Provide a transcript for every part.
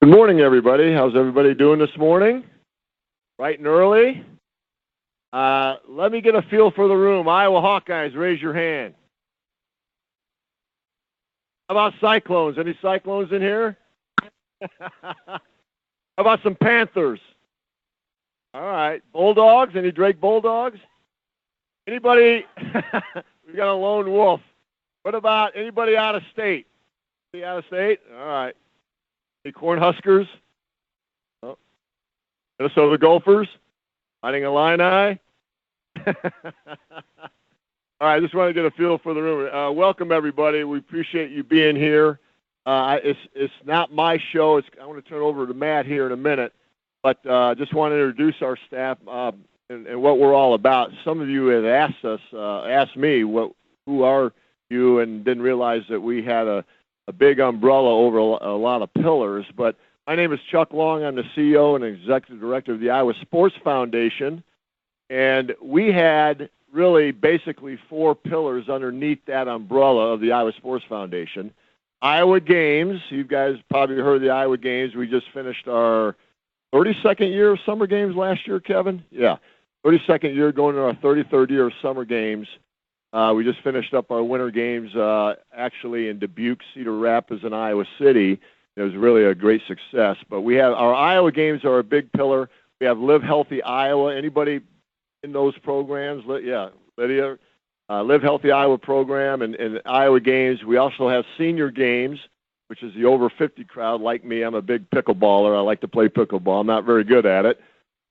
Good morning, everybody. How's everybody doing this morning? Bright and early? Let me get a feel for the room. Iowa Hawkeyes, raise your hand. How about Cyclones? Any Cyclones in here? How about some Panthers? All right. Bulldogs? Any Drake Bulldogs? Anybody? We got a lone wolf. What about anybody out of state? Anybody out of state? All right. Any Cornhuskers? Oh. Minnesota Gophers? Fighting Illini? All right, I just want to get a feel for the room. Welcome, everybody. We appreciate you being here. It's not my show. I want to turn it over to Matt here in a minute, but just want to introduce our staff and what we're all about. Some of you have asked me, who are you, and didn't realize that we had a big umbrella over a lot of pillars. But my name is Chuck Long. I'm the CEO and Executive Director of the Iowa Sports Foundation. And we had really basically 4 pillars underneath that umbrella of the Iowa Sports Foundation. Iowa Games. You guys probably heard of the Iowa Games. We just finished our 32nd year of summer games last year, Kevin? Yeah, 32nd year, going to our 33rd year of summer games. We just finished up our winter games actually in Dubuque, Cedar Rapids, and Iowa City. It was really a great success. But we have our Iowa Games are a big pillar. We have Live Healthy Iowa. Anybody in those programs? Yeah, Lydia. Live Healthy Iowa program and Iowa Games. We also have Senior Games, which is the over 50 crowd. Like me, I'm a big pickleballer. I like to play pickleball. I'm not very good at it.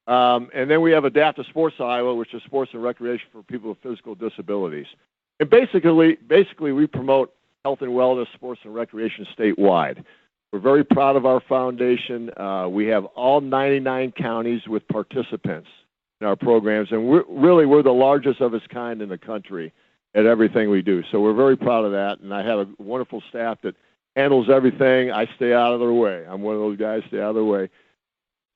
And then we have Adaptive Sports Iowa, which is sports and recreation for people with physical disabilities. And basically, we promote health and wellness, sports and recreation statewide. We're very proud of our foundation. We have all 99 counties with participants in our programs, and we're the largest of its kind in the country at everything we do. So we're very proud of that, and I have a wonderful staff that handles everything. I stay out of their way. I'm one of those guys, stay out of their way.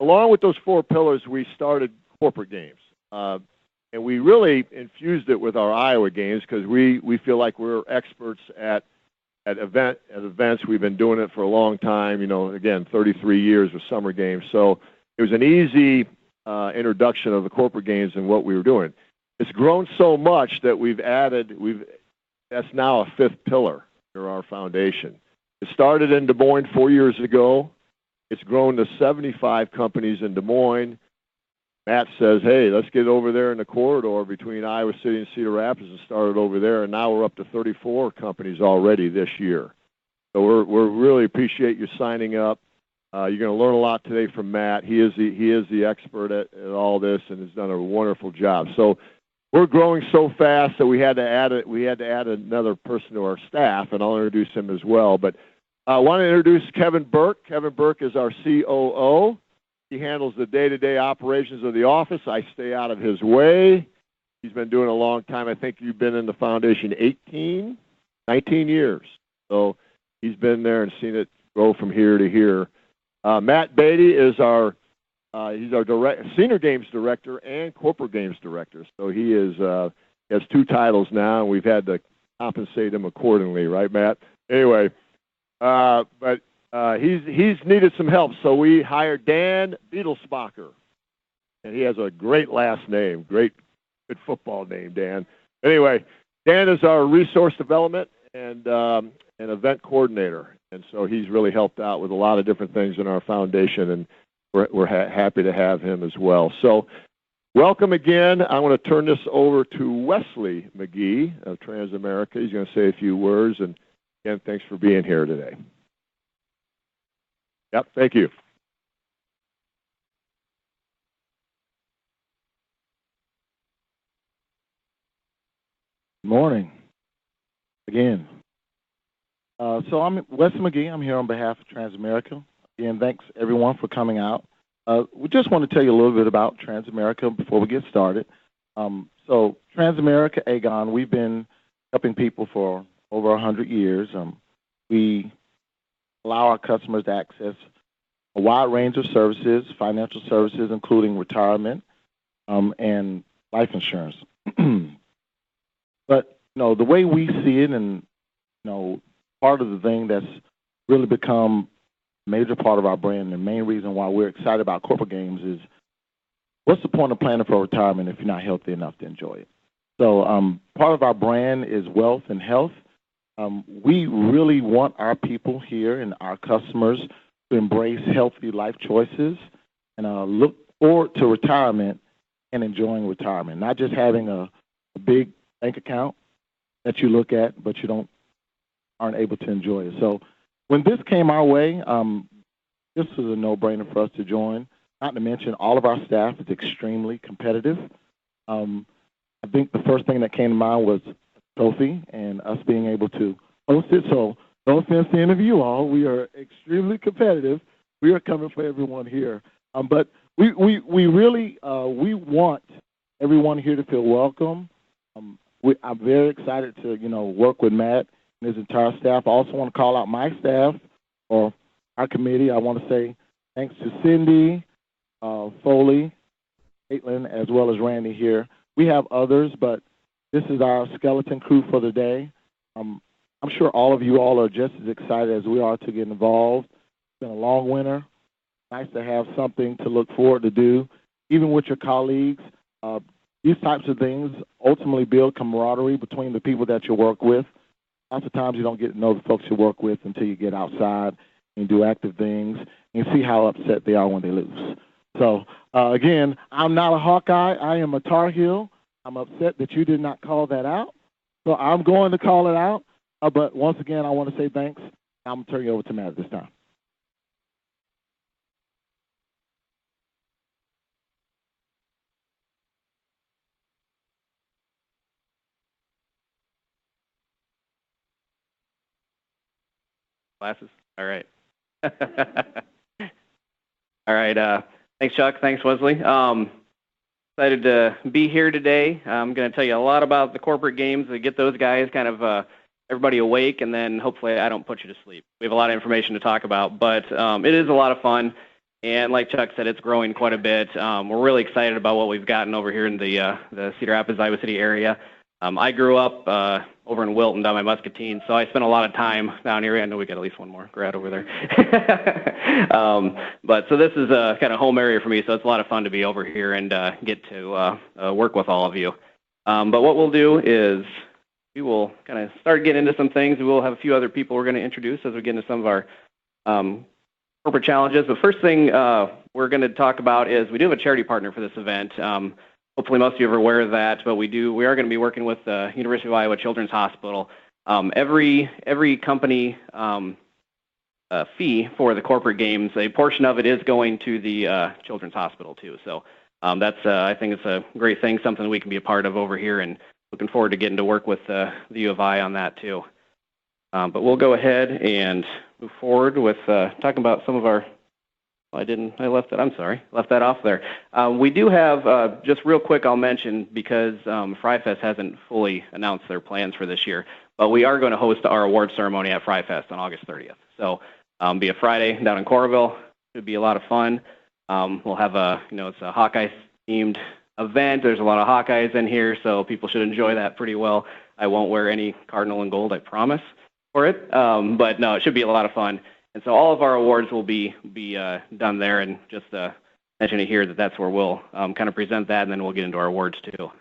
Along with those 4 pillars, we started corporate games, and we really infused it with our Iowa Games because we feel like we're experts at events. We've been doing it for a long time, again, 33 years with summer games. So it was an easy introduction of the corporate games and what we were doing. It's grown so much that that's now a 5th pillar for our foundation. It started in Des Moines 4 years ago. It's grown to 75 companies in Des Moines. Matt says, hey, let's get over there in the corridor between Iowa City and Cedar Rapids and started over there, and now we're up to 34 companies already this year. So we're really appreciate you signing up. You're going to learn a lot today from Matt. He is the expert at all this and has done a wonderful job. So we're growing so fast that we had to add another person to our staff, and I'll introduce him as well. But I want to introduce Kevin Burke. Kevin Burke is our COO. He handles the day-to-day operations of the office. I stay out of his way. He's been doing it a long time. I think you've been in the foundation 19 years. So he's been there and seen it go from here to here. Matt Beatty is he's our senior games director and corporate games director. So he has 2 titles now, and we've had to compensate him accordingly, right, Matt? Anyway, but he's needed some help, so we hired Dan Beetlesbacher, and he has a great last name, good football name, Dan. Anyway, Dan is our resource development and event coordinator, and so he's really helped out with a lot of different things in our foundation, and we're happy to have him as well. So welcome again. I want to turn this over to Wesley McGee of Transamerica. He's going to say a few words, and again, thanks for being here today. Yep, thank you. Good morning again. So I'm Wesley McGee. I'm here on behalf of Transamerica. Again, thanks everyone for coming out. We just want to tell you a little bit about Transamerica before we get started. So Transamerica, Aegon, we've been helping people for over 100 years. We allow our customers to access a wide range of services, financial services, including retirement and life insurance. But, the way we see it, and, part of the thing that's really become major part of our brand. The main reason why we're excited about corporate games is what's the point of planning for retirement if you're not healthy enough to enjoy it? So part of our brand is wealth and health. We really want our people here and our customers to embrace healthy life choices and look forward to retirement and enjoying retirement, not just having a big bank account that you look at, but you aren't able to enjoy it. So when this came our way, this was a no-brainer for us to join. Not to mention, all of our staff is extremely competitive. I think the first thing that came to mind was trophy and us being able to host it. So no offense to any of you all, we are extremely competitive. We are coming for everyone here. But we really want everyone here to feel welcome. I'm very excited to work with Matt and his entire staff. I also want to call out my staff or our committee. I want to say thanks to Cindy, Foley, Caitlin, as well as Randy here. We have others, but this is our skeleton crew for the day. I'm sure all of you all are just as excited as we are to get involved. It's been a long winter. Nice to have something to look forward to do, even with your colleagues. These types of things ultimately build camaraderie between the people that you work with. Lots of times you don't get to know the folks you work with until you get outside and do active things and see how upset they are when they lose. So, again, I'm not a Hawkeye. I am a Tar Heel. I'm upset that you did not call that out. So I'm going to call it out. But once again, I want to say thanks. I'm going to turn you over to Matt at this time. Glasses? All right. All right. Thanks, Chuck. Thanks, Wesley. Excited to be here today. I'm going to tell you a lot about the corporate games to get those guys kind of everybody awake, and then hopefully I don't put you to sleep. We have a lot of information to talk about, but it is a lot of fun. And like Chuck said, it's growing quite a bit. We're really excited about what we've gotten over here in the Cedar Rapids, Iowa City area. I grew up over in Wilton down by Muscatine, so I spent a lot of time down here. I know we got at least one more grad over there. But so this is a kind of home area for me, so it's a lot of fun to be over here and get to work with all of you. But what we'll do is we will kind of start getting into some things. We'll have a few other people we're going to introduce as we get into some of our corporate challenges. The first thing we're going to talk about is we do have a charity partner for this event. Hopefully most of you are aware of that, but we are going to be working with the University of Iowa Children's Hospital. Every company fee for the corporate games, a portion of it is going to the Children's Hospital too. So that's I think it's a great thing, something we can be a part of over here, and looking forward to getting to work with the U of I on that too. But we'll go ahead and move forward with talking about some of our. I left that off there. We do have, just real quick, I'll mention, because FryFest hasn't fully announced their plans for this year, but we are going to host our award ceremony at FryFest on August 30th. So be a Friday down in Coralville. Should be a lot of fun. We'll have it's a Hawkeye-themed event. There's a lot of Hawkeyes in here, so people should enjoy that pretty well. I won't wear any cardinal and gold, I promise, for it. But no, it should be a lot of fun. And so all of our awards will be done there, and just mention it here that's where we'll kind of present that, and then we'll get into our awards too.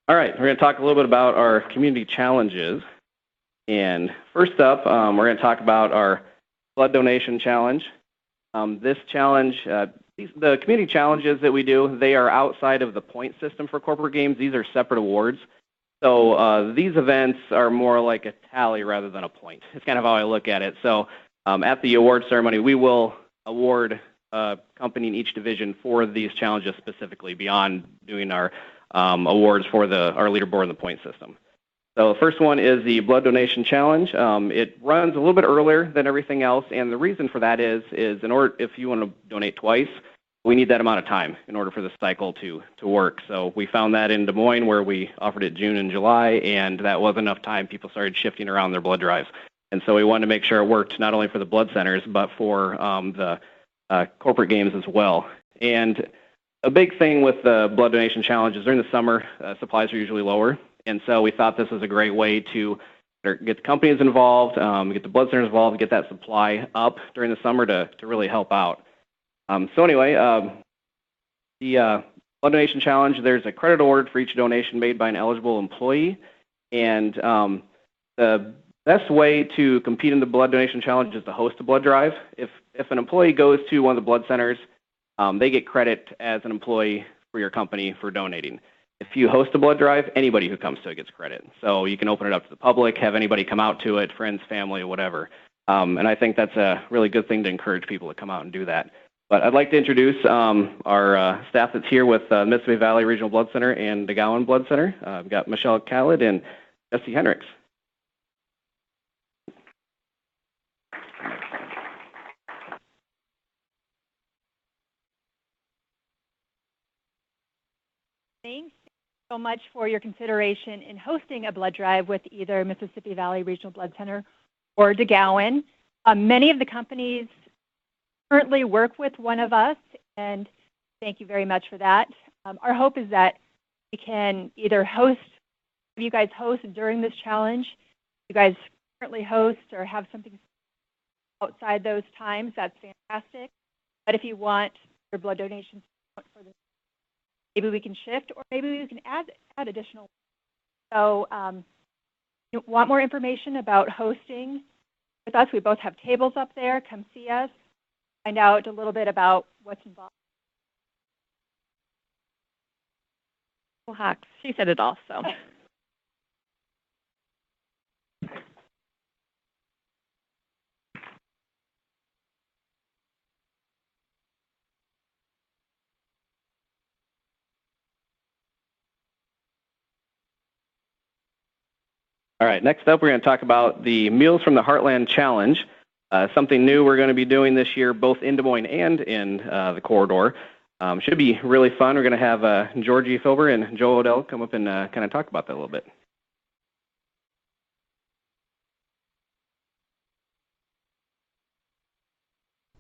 All right, we're going to talk a little bit about our community challenges. And first up, we're going to talk about our blood donation challenge. This challenge, the community challenges that we do, they are outside of the point system for corporate games. These are separate awards. So these events are more like a tally rather than a point. It's kind of how I look at it. So at the award ceremony, we will award a company in each division for these challenges specifically, beyond doing our awards for our leaderboard and the point system. So the first one is the blood donation challenge. It runs a little bit earlier than everything else, and the reason for that is if you want to donate twice, we need that amount of time in order for the cycle to work. So we found that in Des Moines, where we offered it June and July, and that wasn't enough time. People started shifting around their blood drives. And so we wanted to make sure it worked not only for the blood centers, but for the corporate games as well. And a big thing with the blood donation challenge is during the summer, supplies are usually lower. And so we thought this was a great way to get the companies involved, get the blood centers involved, get that supply up during the summer to really help out. So anyway, the Blood Donation Challenge, there's a credit award for each donation made by an eligible employee. And the best way to compete in the Blood Donation Challenge is to host a blood drive. If an employee goes to one of the blood centers, they get credit as an employee for your company for donating. If you host a blood drive, anybody who comes to it gets credit. So you can open it up to the public, have anybody come out to it, friends, family, whatever. And I think that's a really good thing to encourage people to come out and do that. But I'd like to introduce our staff that's here with Mississippi Valley Regional Blood Center and DeGowan Blood Center. We've got Michelle Khalid and Jesse Hendricks. Thanks so much for your consideration in hosting a blood drive with either Mississippi Valley Regional Blood Center or DeGowan. Many of the companies currently work with one of us, and thank you very much for that. Our hope is that we can either host, you guys host during this challenge, you guys currently host or have something outside those times, that's fantastic. But if you want your blood donations for the, maybe we can shift, or maybe we can add additional. So you want more information about hosting with us? We both have tables up there. Come see us. Find out a little bit about what's involved. Well, Hawks, she said it all, so. All right, next up we're going to talk about the Meals from the Heartland Challenge. Something new we're going to be doing this year, both in Des Moines and in the corridor. Should be really fun. We're going to have Georgie Filber and Joe Odell come up and kind of talk about that a little bit.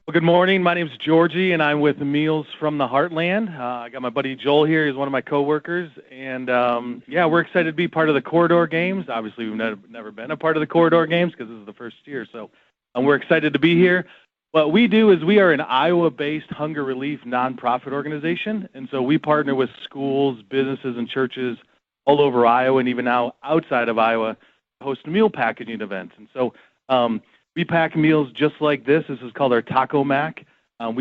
Well, good morning. My name is Georgie, and I'm with Meals from the Heartland. I got my buddy Joel here. He's one of my coworkers, and yeah, we're excited to be part of the Corridor Games. Obviously, we've never been a part of the Corridor Games because this is the first year, so we're excited to be here. What we do is we are an Iowa-based hunger relief nonprofit organization, and so we partner with schools, businesses, and churches all over Iowa, and even now outside of Iowa, to host meal packaging events. And so we pack meals just like this. This is called our Taco Mac. As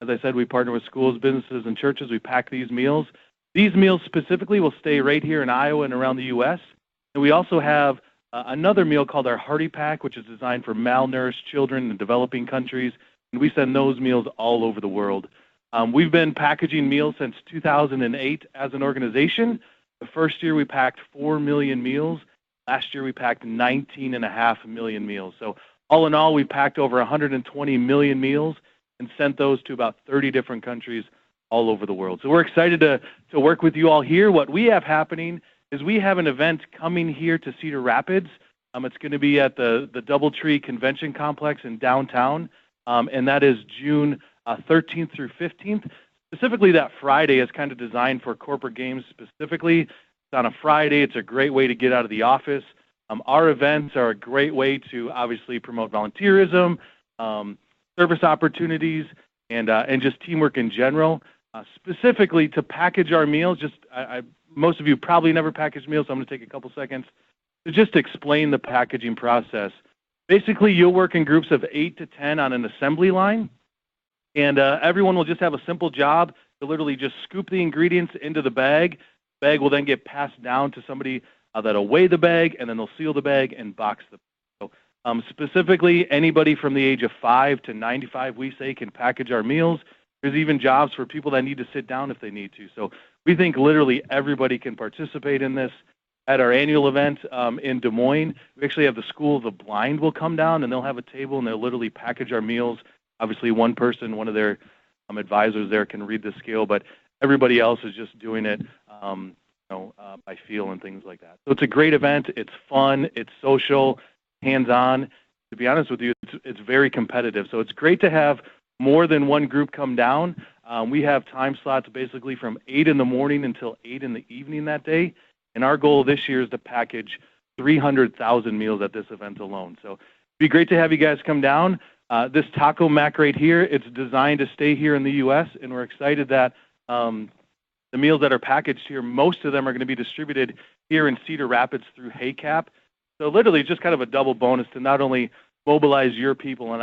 I said, we partner with schools, businesses, and churches. We pack these meals. These meals specifically will stay right here in Iowa and around the U.S. And we also have another meal called our Hearty Pack, which is designed for malnourished children in developing countries, and we send those meals all over the world. We've been packaging meals since 2008 as an organization. The first year we packed 4 million meals. Last year we packed 19.5 million meals. So all in all, we packed over 120 million meals and sent those to about 30 different countries all over the world. So we're excited to work with you all here. What we have happening is we have an event coming here to Cedar Rapids. It's going to be at the Doubletree Convention Complex in downtown, and that is June 13th through 15th. Specifically, that Friday is kind of designed for corporate games specifically. It's on a Friday. It's a great way to get out of the office. Our events are a great way to obviously promote volunteerism, service opportunities, and just teamwork in general. Specifically to package our meals, most of you probably never packaged meals, so I'm going to take a couple seconds to just explain the packaging process. Basically, you'll work in groups of 8 to 10 on an assembly line, and everyone will just have a simple job to literally just scoop the ingredients into the bag. The bag will then get passed down to somebody that'll weigh the bag, and then they'll seal the bag and box the bag. So, specifically, anybody from the age of 5 to 95, we say, can package our meals. There's even jobs for people that need to sit down if they need to. So we think literally everybody can participate in this. At our annual event in Des Moines, we actually have the School of the Blind will come down, and they'll have a table, and they'll literally package our meals. Obviously, one person, one of their advisors there can read the scale, but everybody else is just doing it by feel and things like that. So it's a great event. It's fun. It's social, hands-on. To be honest with you, it's very competitive. So it's great to have more than one group come down. We have time slots basically from 8 in the morning until 8 in the evening that day. And our goal this year is to package 300,000 meals at this event alone. So it'd be great to have you guys come down. This taco mac right here, it's designed to stay here in the U.S., and we're excited that the meals that are packaged here, most of them are going to be distributed here in Cedar Rapids through HACAP. So literally just kind of a double bonus to not only mobilize your people and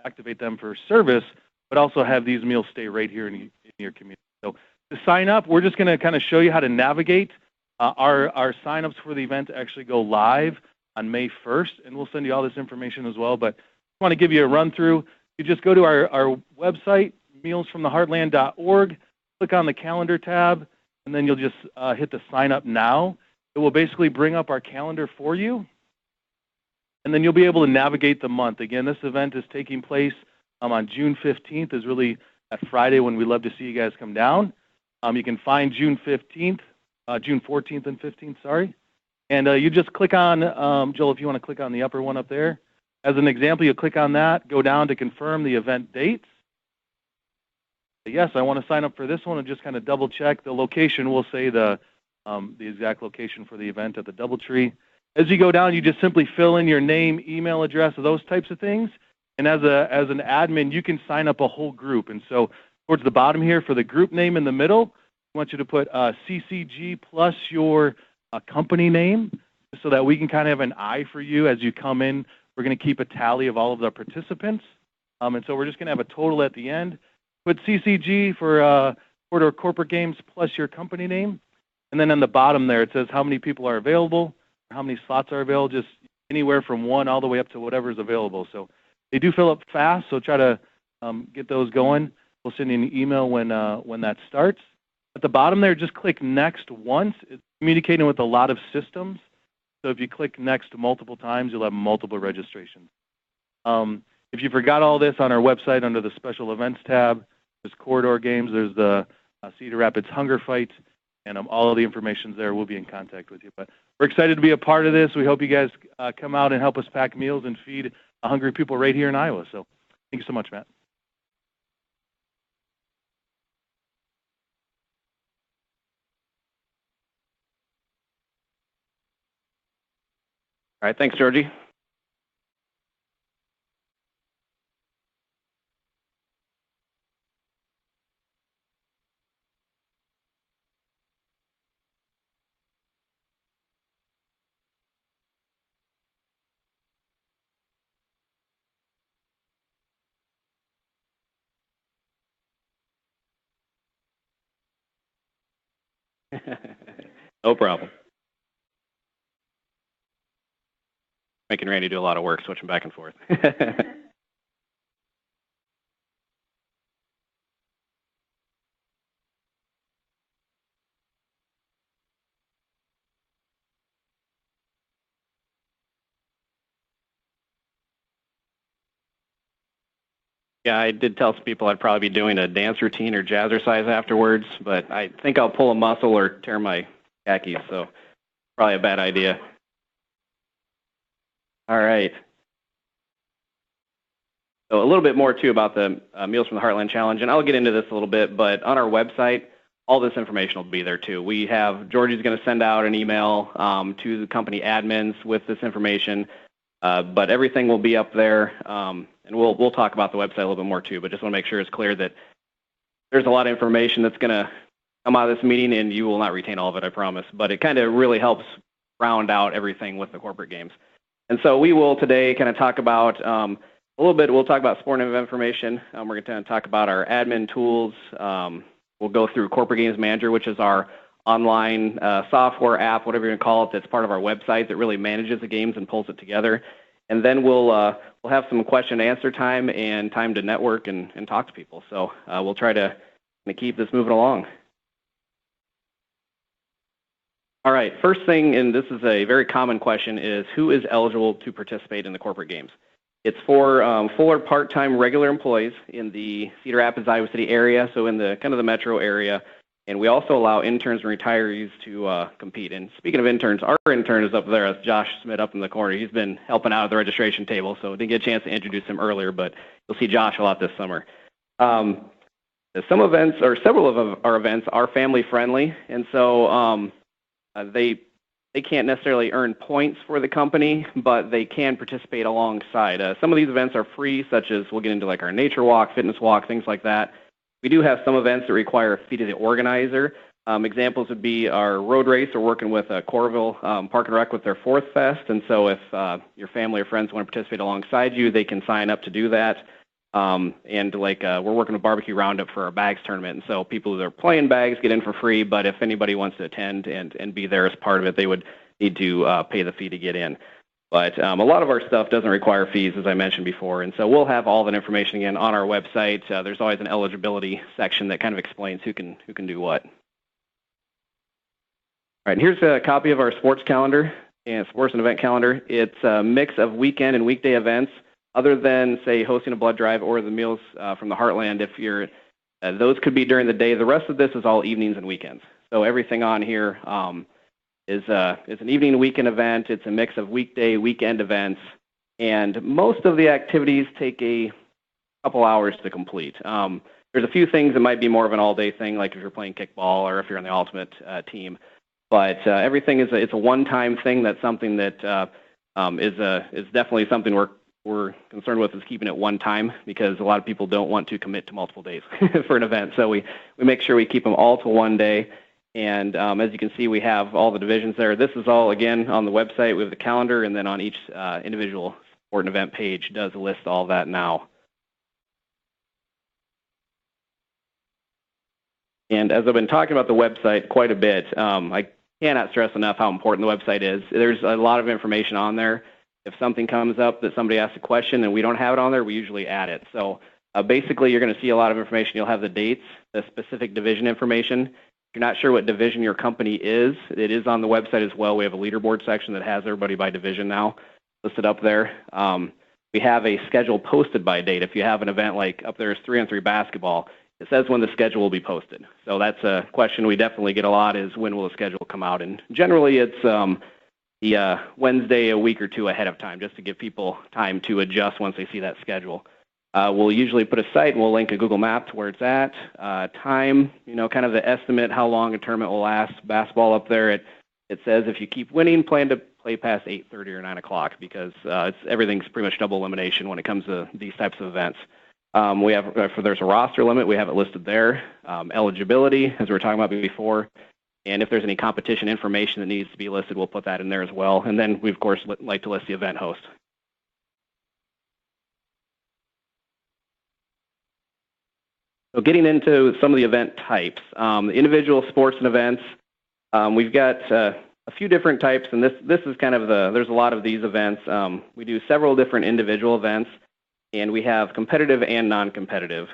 activate them for service, but also have these meals stay right here in your community. So to sign up, we're just going to kind of show you how to navigate. Our sign-ups for the event actually go live on May 1st, and we'll send you all this information as well. But I want to give you a run-through. You just go to our website, mealsfromtheheartland.org, click on the calendar tab, and then you'll just hit the sign up now. It will basically bring up our calendar for you, and then you'll be able to navigate the month. Again, this event is taking place on June 15th, is really that Friday when we love to see you guys come down. You can find June 14th and 15th, sorry. And you just click on, Joel, if you want to click on the upper one up there. As an example, you click on that, go down to confirm the event dates. Yes, I want to sign up for this one, and just kind of double check the location. We'll say the exact location for the event at the DoubleTree. As you go down, you just simply fill in your name, email address, those types of things. And as an admin, you can sign up a whole group. And so towards the bottom here for the group name in the middle, I want you to put CCG plus your company name so that we can kind of have an eye for you as you come in. We're going to keep a tally of all of the participants. And so we're just going to have a total at the end. Put CCG for corporate games plus your company name. And then on the bottom there, it says how many people are available, how many slots are available, just anywhere from one all the way up to whatever is available. So they do fill up fast, so try to get those going. We'll send you an email when that starts. At the bottom there, just click Next once. It's communicating with a lot of systems. So if you click Next multiple times, you'll have multiple registrations. If you forgot all this, on our website under the Special Events tab, there's Corridor Games, there's the Cedar Rapids Hunger Fight, and all of the information's there. We'll be in contact with you. But we're excited to be a part of this. We hope you guys come out and help us pack meals and feed hungry people right here in Iowa. So thank you so much, Matt. All right, thanks, Georgie. No problem. Making Randy do a lot of work, switching back and forth. Yeah, I did tell some people I'd probably be doing a dance routine or jazzercise afterwards, but I think I'll pull a muscle or tear my khakis, so probably a bad idea. All right. So a little bit more, too, about the Meals from the Heartland Challenge, and I'll get into this a little bit, but on our website, all this information will be there, too. We have, Georgie's going to send out an email to the company admins with this information, but everything will be up there, and we'll talk about the website a little bit more, too, but just want to make sure it's clear that there's a lot of information that's going to come out of this meeting, and you will not retain all of it, I promise, but it kind of really helps round out everything with the corporate games. And so we will today kind of talk about a little bit, we'll talk about sporting event information. We're going to talk about our admin tools. We'll go through Corporate Games Manager, which is our online software app, whatever you want to call it, that's part of our website that really manages the games and pulls it together. And then we'll have some question and answer time and time to network and talk to people. So we'll try to keep this moving along. All right, first thing, and this is a very common question, is who is eligible to participate in the corporate games? It's for full or part-time regular employees in the Cedar Rapids, Iowa City area, so in the kind of the metro area. And we also allow interns and retirees to compete. And speaking of interns, our intern is up there. That's Josh Smith up in the corner. He's been helping out at the registration table, so I didn't get a chance to introduce him earlier, but you'll see Josh a lot this summer. Some events, or several of our events, are family-friendly, and so they they can't necessarily earn points for the company, but they can participate alongside. Some of these events are free, such as we'll get into like our nature walk, fitness walk, things like that. We do have some events that require a fee to the organizer. Examples would be our road race. We're working with Corville Park and Rec with their 4th Fest, and so if your family or friends want to participate alongside you, they can sign up to do that. And like we're working with Barbecue Roundup for our bags tournament, and so people that are playing bags get in for free, but if anybody wants to attend and be there as part of it, they would need to pay the fee to get in. But a lot of our stuff doesn't require fees, as I mentioned before, and so we'll have all that information again on our website. There's always an eligibility section that kind of explains who can do what. All right, and here's a copy of our sports calendar and sports and event calendar. It's a mix of weekend and weekday events. Other than, say, hosting a blood drive or the Meals from the Heartland, if you're, those could be during the day. The rest of this is all evenings and weekends. So everything on here is an evening and weekend event. It's a mix of weekday, weekend events, and most of the activities take a couple hours to complete. There's a few things that might be more of an all-day thing, like if you're playing kickball or if you're on the ultimate team. But everything it's a one-time thing. That's something that is definitely something we're concerned with, is keeping it one time, because a lot of people don't want to commit to multiple days for an event. So we make sure we keep them all to one day. And as you can see, we have all the divisions there. This is all, again, on the website. We have the calendar, and then on each individual sport and event page does list all that now. And as I've been talking about the website quite a bit, I cannot stress enough how important the website is. There's a lot of information on there. If something comes up that somebody asks a question and we don't have it on there, we usually add it. So basically, you're going to see a lot of information. You'll have the dates, the specific division information. If you're not sure what division your company is, it is on the website as well. We have a leaderboard section that has everybody by division now listed up there. We have a schedule posted by date. If you have an event like up there is 3-on-3 basketball, it says when the schedule will be posted. So that's a question we definitely get a lot, is when will the schedule come out? And generally it's the Wednesday a week or two ahead of time, just to give people time to adjust once they see that schedule. We'll usually put a site, and we'll link a Google map to where it's at. Time, kind of the estimate how long a tournament will last. Basketball up there, it says if you keep winning, plan to play past 8:30 or 9 o'clock, because everything's pretty much double elimination when it comes to these types of events. We have, if there's a roster limit, we have it listed there. Eligibility, as we were talking about before. And if there's any competition information that needs to be listed, we'll put that in there as well. And then we, of course, like to list the event host. So getting into some of the event types, the individual sports and events, we've got a few different types, and this is kind of there's a lot of these events. We do several different individual events, and we have competitive and non-competitive.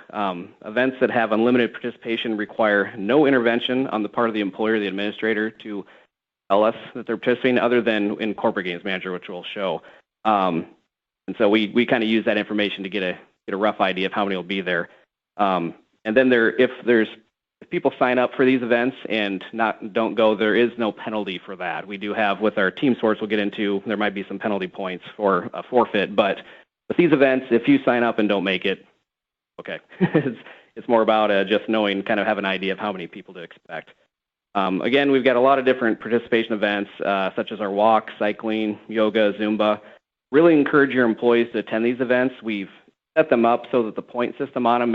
Events that have unlimited participation require no intervention on the part of the employer or the administrator to tell us that they're participating, other than in Corporate Games Manager, which we'll show. And so we kind of use that information to get a rough idea of how many will be there. And then if people sign up for these events and don't go, there is no penalty for that. We do have, with our team sports we'll get into, there might be some penalty points for a forfeit, but with these events, if you sign up and don't make it, okay. It's more about just knowing, kind of have an idea of how many people to expect. Again, we've got a lot of different participation events, such as our walk, cycling, yoga, Zumba. Really encourage your employees to attend these events. We've set them up so that the point system on them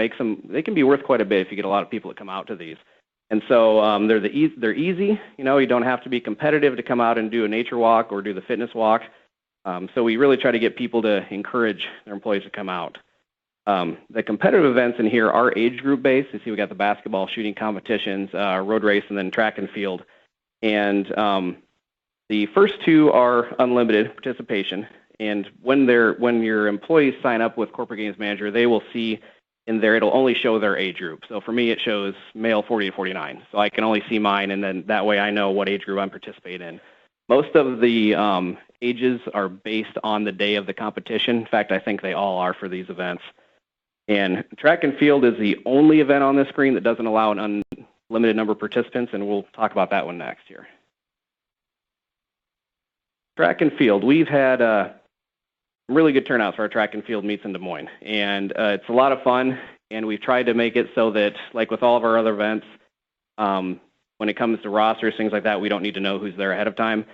they can be worth quite a bit if you get a lot of people that come out to these. And so they're easy. You don't have to be competitive to come out and do a nature walk or do the fitness walk. So we really try to get people to encourage their employees to come out. The competitive events in here are age group based. You see we got the basketball, shooting competitions, road race, and then track and field. And the first two are unlimited participation. And when your employees sign up with Corporate Games Manager, they will see in there, it'll only show their age group. So for me, it shows male 40 to 49. So I can only see mine, and then that way I know what age group I'm participating in. Most of the ages are based on the day of the competition. In fact, I think they all are for these events. And track and field is the only event on this screen that doesn't allow an unlimited number of participants, and we'll talk about that one next here. Track and field, we've had really good turnouts for our track and field meets in Des Moines, and it's a lot of fun, and we've tried to make it so that, like with all of our other events, when it comes to rosters, things like that, we don't need to know who's there ahead of time.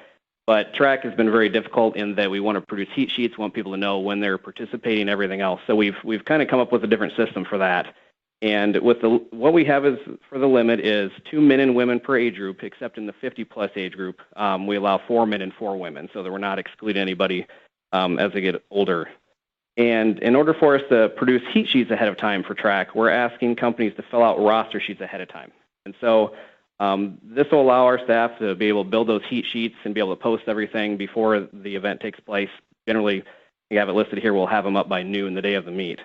But track has been very difficult in that we want to produce heat sheets, want people to know when they're participating and everything else. So we've kind of come up with a different system for that. And with what we have is for the limit is 2 men and women per age group, except in the 50-plus age group, we allow 4 men and 4 women, so that we're not excluding anybody as they get older. And in order for us to produce heat sheets ahead of time for track, we're asking companies to fill out roster sheets ahead of time. And so this will allow our staff to be able to build those heat sheets and be able to post everything before the event takes place. Generally, we have it listed here, we'll have them up by noon the day of the meet.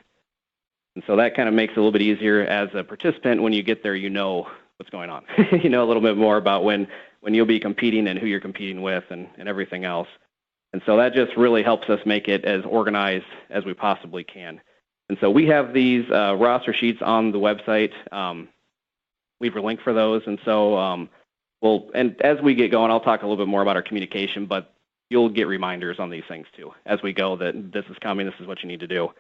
And so that kind of makes it a little bit easier as a participant. When you get there, you know what's going on. You know a little bit more about when you'll be competing and who you're competing with and everything else. And so that just really helps us make it as organized as we possibly can. And so we have these roster sheets on the website. We've linked for those. And so and as we get going, I'll talk a little bit more about our communication, but you'll get reminders on these things too as we go that this is coming, this is what you need to do.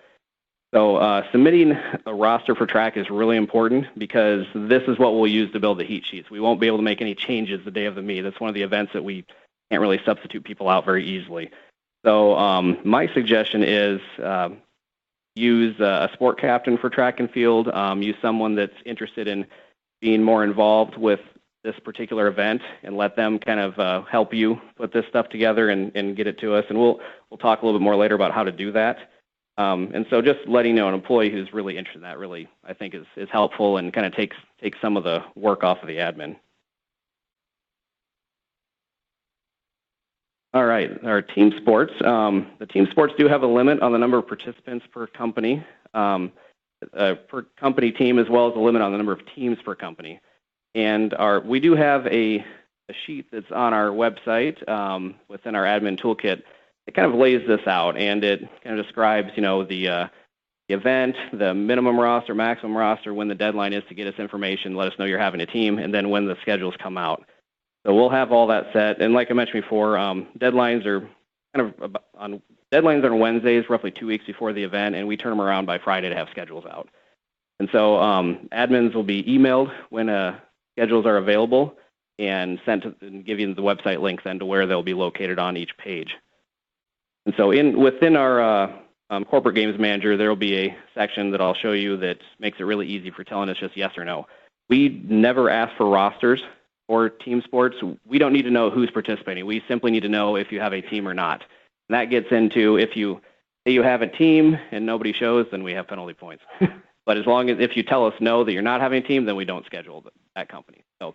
So submitting a roster for track is really important because this is what we'll use to build the heat sheets. We won't be able to make any changes the day of the meet. That's one of the events that we can't really substitute people out very easily. So my suggestion is use a sport captain for track and field, use someone that's interested in being more involved with this particular event and let them kind of help you put this stuff together and get it to us. And we'll talk a little bit more later about how to do that. And so just letting an employee who's really interested in that really, I think, is helpful and kind of takes some of the work off of the admin. All right, our team sports. The team sports do have a limit on the number of participants per company, per company team, as well as a limit on the number of teams per company. And we do have a sheet that's on our website within our admin toolkit. It kind of lays this out, and it kind of describes, the event, the minimum roster, maximum roster, when the deadline is to get us information, let us know you're having a team, and then when the schedules come out. So we'll have all that set. And like I mentioned before, deadlines are on Wednesdays, roughly 2 weeks before the event, and we turn them around by Friday to have schedules out. And so admins will be emailed when schedules are available and and give you the website link then to where they'll be located on each page. And so within our corporate games manager, there will be a section that I'll show you that makes it really easy for telling us just yes or no. We never ask for rosters for team sports. We don't need to know who's participating. We simply need to know if you have a team or not. And that gets into if you have a team and nobody shows, then we have penalty points. But if you tell us no, that you're not having a team, then we don't schedule that company. So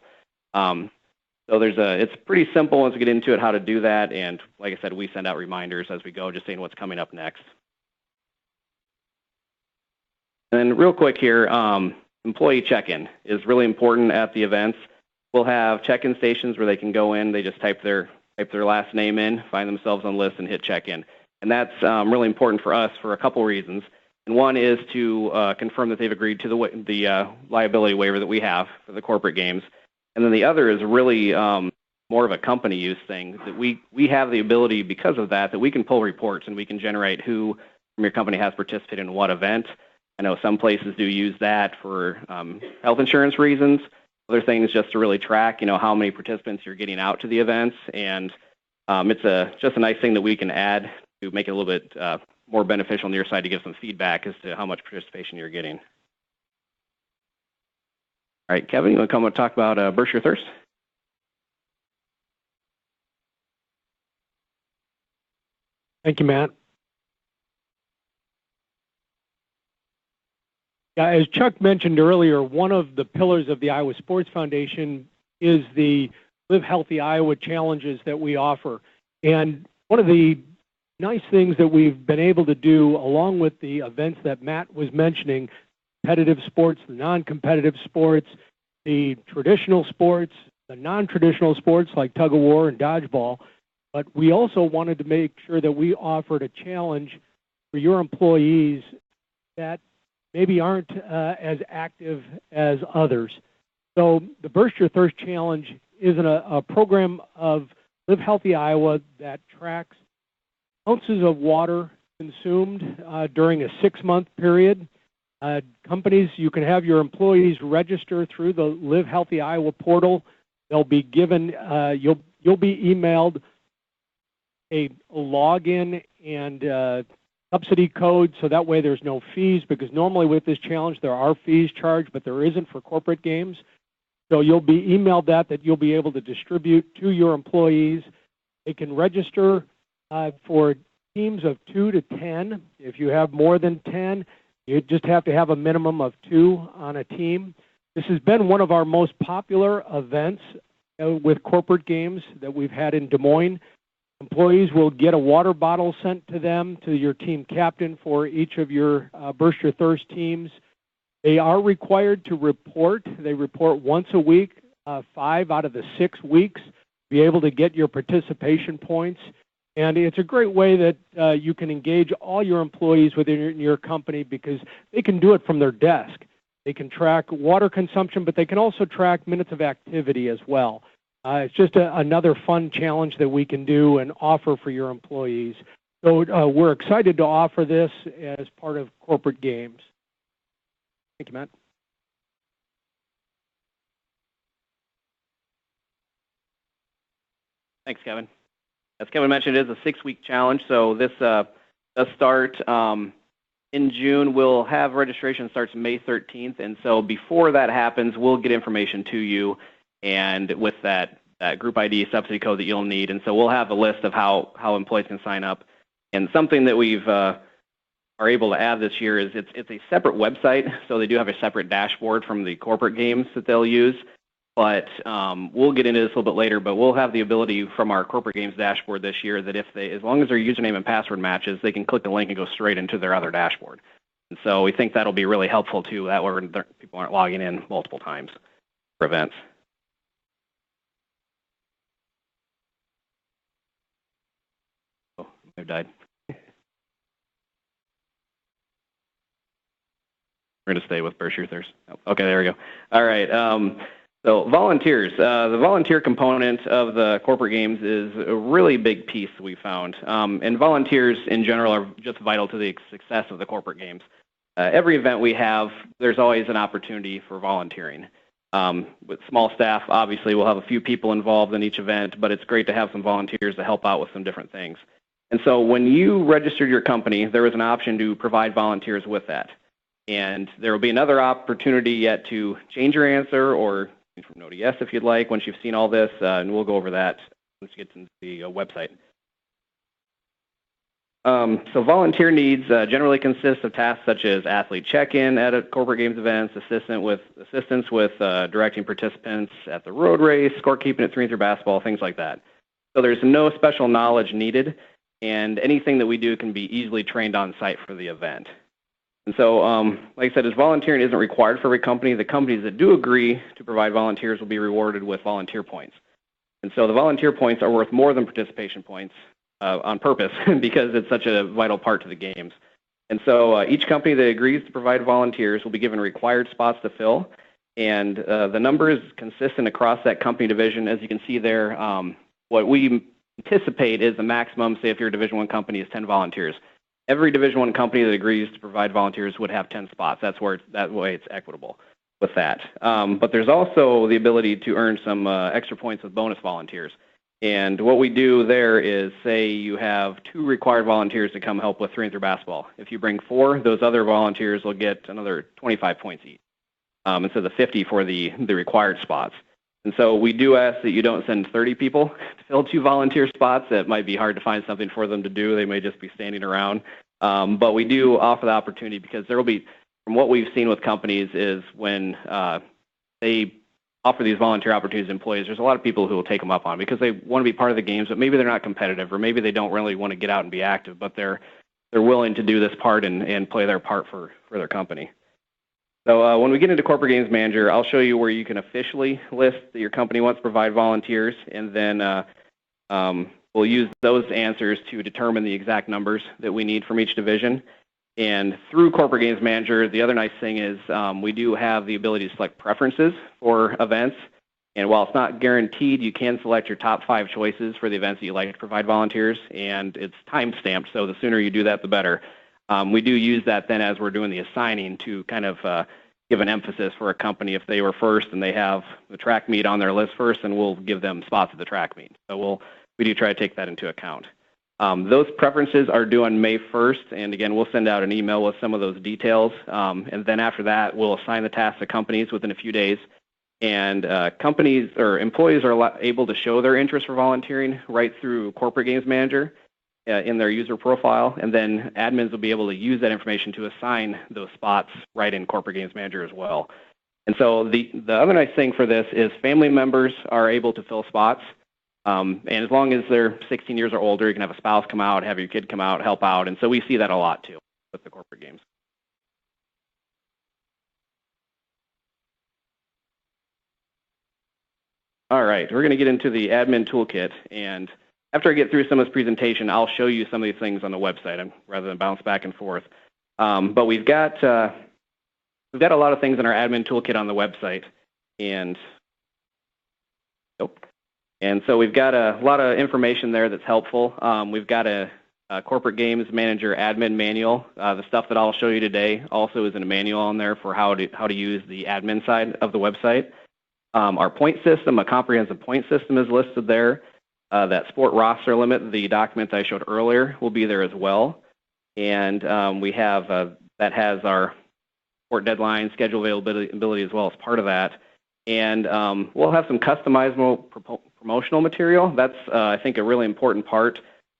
it's pretty simple once we get into it how to do that, and like I said, we send out reminders as we go, just saying what's coming up next. And then real quick here, employee check-in is really important at the events. We'll have check-in stations where they can go in, they just type their last name in, find themselves on the list, and hit check-in. And that's really important for us for a couple reasons. And one is to confirm that they've agreed to the liability waiver that we have for the corporate games. And then the other is really more of a company use thing, that we have the ability because of that we can pull reports and we can generate who from your company has participated in what event. I know some places do use that for health insurance reasons. Other things just to really track, how many participants you're getting out to the events. And it's just a nice thing that we can add to make it a little bit more beneficial on your side to give some feedback as to how much participation you're getting. All right, Kevin, you want to come and talk about Burst Your Thirst? Thank you, Matt. Yeah, as Chuck mentioned earlier, one of the pillars of the Iowa Sports Foundation is the Live Healthy Iowa challenges that we offer. And one of the nice things that we've been able to do, along with the events that Matt was mentioning, competitive sports, the non-competitive sports, the traditional sports, the non-traditional sports like tug of war and dodgeball, but we also wanted to make sure that we offered a challenge for your employees that maybe aren't as active as others. So the Burst Your Thirst Challenge is a program of Live Healthy Iowa that tracks ounces of water consumed during a 6-month period. Companies, you can have your employees register through the Live Healthy Iowa portal. They'll be given, you'll be emailed a login and subsidy code, so that way there's no fees, because normally with this challenge there are fees charged, but there isn't for corporate games. So you'll be emailed that you'll be able to distribute to your employees. They can register for teams of 2 to 10. If you have more than 10, you just have to have a minimum of 2 on a team. This has been one of our most popular events with corporate games that we've had in Des Moines. Employees will get a water bottle sent to them, to your team captain for each of your Burst Your Thirst teams. They are required to report. They report once a week, 5 out of the 6 weeks, be able to get your participation points. And it's a great way that you can engage all your employees within your company, because they can do it from their desk. They can track water consumption, but they can also track minutes of activity as well. It's just another fun challenge that we can do and offer for your employees. So we're excited to offer this as part of corporate games. Thank you, Matt. Thanks, Kevin. As Kevin mentioned, it is a 6-week challenge, so this does start in June. We'll have registration starts May 13th, and so before that happens, we'll get information to you, and with that group ID subsidy code that you'll need. And so we'll have a list of how employees can sign up. And something that we've are able to add this year is it's a separate website, so they do have a separate dashboard from the corporate games that they'll use. But we'll get into this a little bit later, but we'll have the ability from our corporate games dashboard this year that as long as their username and password matches, they can click the link and go straight into their other dashboard. And so we think that'll be really helpful too, that way people aren't logging in multiple times for events. Oh, I've died. We're going to stay with Burst Your Thirst. Oh, okay, there we go. All right. So volunteers. The volunteer component of the corporate games is a really big piece we found. And volunteers in general are just vital to the success of the corporate games. Every event we have, there's always an opportunity for volunteering. With small staff, obviously, we'll have a few people involved in each event, but it's great to have some volunteers to help out with some different things. And so when you registered your company, there was an option to provide volunteers with that. And there will be another opportunity yet to change your answer or from no to yes if you'd like once you've seen all this, and we'll go over that once you get to the website. So volunteer needs generally consist of tasks such as athlete check-in at a corporate games events, assistance with directing participants at the road race, scorekeeping at 3-3 basketball, things like that. So there's no special knowledge needed, and anything that we do can be easily trained on site for the event. And so, like I said, as volunteering isn't required for every company, the companies that do agree to provide volunteers will be rewarded with volunteer points. And so the volunteer points are worth more than participation points on purpose because it's such a vital part to the games. And so each company that agrees to provide volunteers will be given required spots to fill. And the number is consistent across that company division. As you can see there, what we anticipate is the maximum, say if you're a Division I company, is 10 volunteers. Every Division I company that agrees to provide volunteers would have 10 spots. That way it's equitable with that. But there's also the ability to earn some extra points with bonus volunteers. And what we do there is, say you have 2 required volunteers to come help with 3-3 basketball. If you bring 4, those other volunteers will get another 25 points each instead of the 50 for the required spots. And so we do ask that you don't send 30 people to fill 2 volunteer spots. It might be hard to find something for them to do. They may just be standing around. But we do offer the opportunity because there will be, from what we've seen with companies, is when they offer these volunteer opportunities to employees, there's a lot of people who will take them up on it because they want to be part of the games, but maybe they're not competitive, or maybe they don't really want to get out and be active, but they're willing to do this part and play their part for their company. So when we get into Corporate Games Manager, I'll show you where you can officially list that your company wants to provide volunteers, and then we'll use those answers to determine the exact numbers that we need from each division. And through Corporate Games Manager, the other nice thing is we do have the ability to select preferences for events. And while it's not guaranteed, you can select your top 5 choices for the events that you like to provide volunteers, and it's time-stamped, so the sooner you do that, the better. We do use that then as we're doing the assigning to kind of give an emphasis for a company. If they were first and they have the track meet on their list first, then we'll give them spots at the track meet. So we do try to take that into account. Those preferences are due on May 1st, and again, we'll send out an email with some of those details. And then after that, we'll assign the task to companies within a few days. And companies or employees are able to show their interest for volunteering right through Corporate Games Manager in their user profile, and then admins will be able to use that information to assign those spots right in Corporate Games Manager as well. And so the other nice thing for this is family members are able to fill spots. And as long as they're 16 years or older, you can have a spouse come out, have your kid come out, help out. And so we see that a lot too with the corporate games. All right, we're going to get into the admin toolkit. And after I get through some of this presentation, I'll show you some of these things on the website rather than bounce back and forth. But we've got a lot of things in our admin toolkit on the website. And so we've got a lot of information there that's helpful. We've got a Corporate Games Manager admin manual. The stuff that I'll show you today also is in a manual on there for how to use the admin side of the website. Our point system, a comprehensive point system, is listed there. That sport roster limit, the document I showed earlier, will be there as well. And we have that has our sport deadline, schedule availability as well as part of that. And we'll have some customizable promotional material. That's, I think, a really important part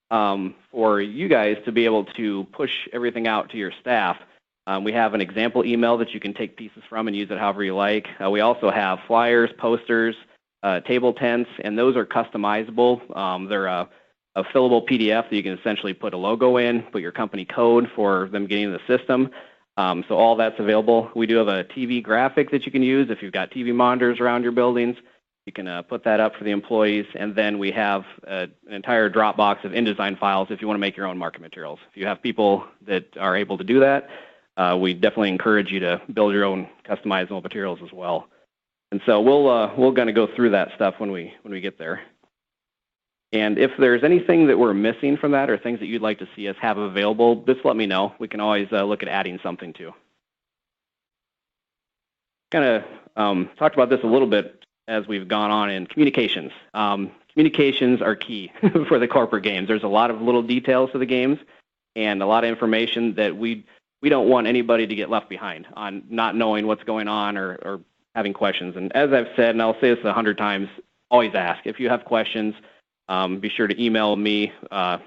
for you guys to be able to push everything out to your staff. We have an example email that you can take pieces from and use it however you like. We also have flyers, posters, table tents, and those are customizable. They're a fillable PDF that you can essentially put a logo in, put your company code for them getting in the system. So all that's available. We do have a TV graphic that you can use if you've got TV monitors around your buildings. You can put that up for the employees. And then we have an entire Dropbox of InDesign files if you want to make your own market materials. If you have people that are able to do that, we definitely encourage you to build your own customizable materials as well. And so we're going to go through that stuff when we get there. And if there's anything that we're missing from that or things that you'd like to see us have available, just let me know. We can always look at adding something too. Kind of talked about this a little bit as we've gone on in communications. Communications are key for the corporate games. There's a lot of little details to the games and a lot of information that we don't want anybody to get left behind on not knowing what's going on or having questions. And as I've said, and I'll say this 100 times, always ask. If you have questions, be sure to email me, get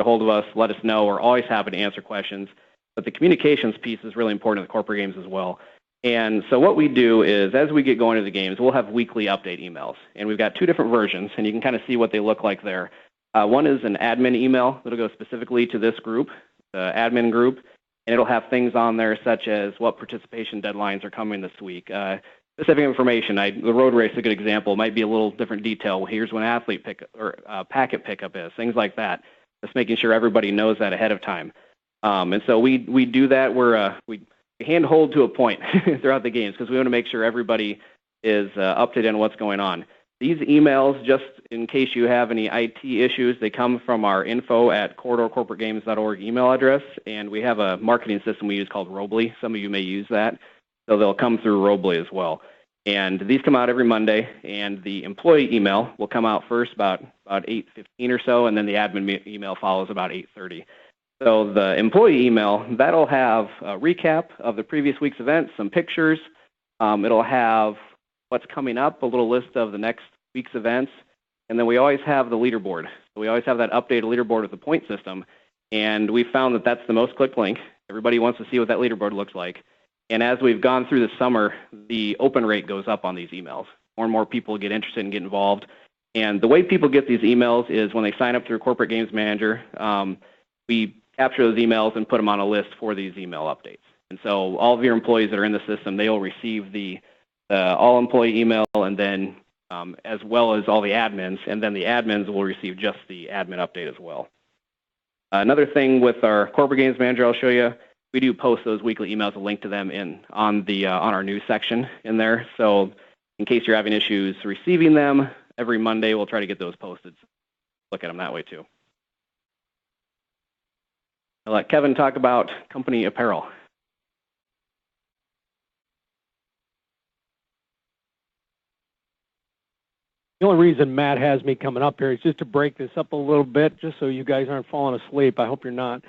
a hold of us, let us know. We're always happy to answer questions. But the communications piece is really important in the corporate games as well. And so what we do is, as we get going to the games, we'll have weekly update emails. And we've got two different versions, and you can kind of see what they look like there. One is an admin email that'll go specifically to this group, the admin group, and it'll have things on there such as what participation deadlines are coming this week. Specific information, the road race is a good example. It might be a little different detail. Here's when athlete pickup or packet pickup is, things like that. Just making sure everybody knows that ahead of time. And so we do that. We handhold to a point throughout the games because we want to make sure everybody is up to date on what's going on. These emails, just in case you have any IT issues, they come from our info@corridorcorporategames.org email address, and we have a marketing system we use called Robly. Some of you may use that, so they'll come through Robly as well. And these come out every Monday, and the employee email will come out first about 8:15 or so, and then the admin email follows about 8:30. So the employee email, that'll have a recap of the previous week's events, some pictures. It'll have what's coming up, a little list of the next week's events, and then we always have the leaderboard. So we always have that updated leaderboard with the point system, and we found that that's the most clicked link. Everybody wants to see what that leaderboard looks like. And as we've gone through the summer, the open rate goes up on these emails. More and more people get interested and get involved. And the way people get these emails is when they sign up through Corporate Games Manager, we capture those emails and put them on a list for these email updates. And so all of your employees that are in the system, they'll receive the all-employee email, and then as well as all the admins, and then the admins will receive just the admin update as well. Another thing with our Corporate Games Manager I'll show you, we do post those weekly emails, a link to them on our news section in there. So in case you're having issues receiving them, every Monday we'll try to get those posted. Look at them that way too. I'll let Kevin talk about company apparel. The only reason Matt has me coming up here is just to break this up a little bit, just so you guys aren't falling asleep. I hope you're not.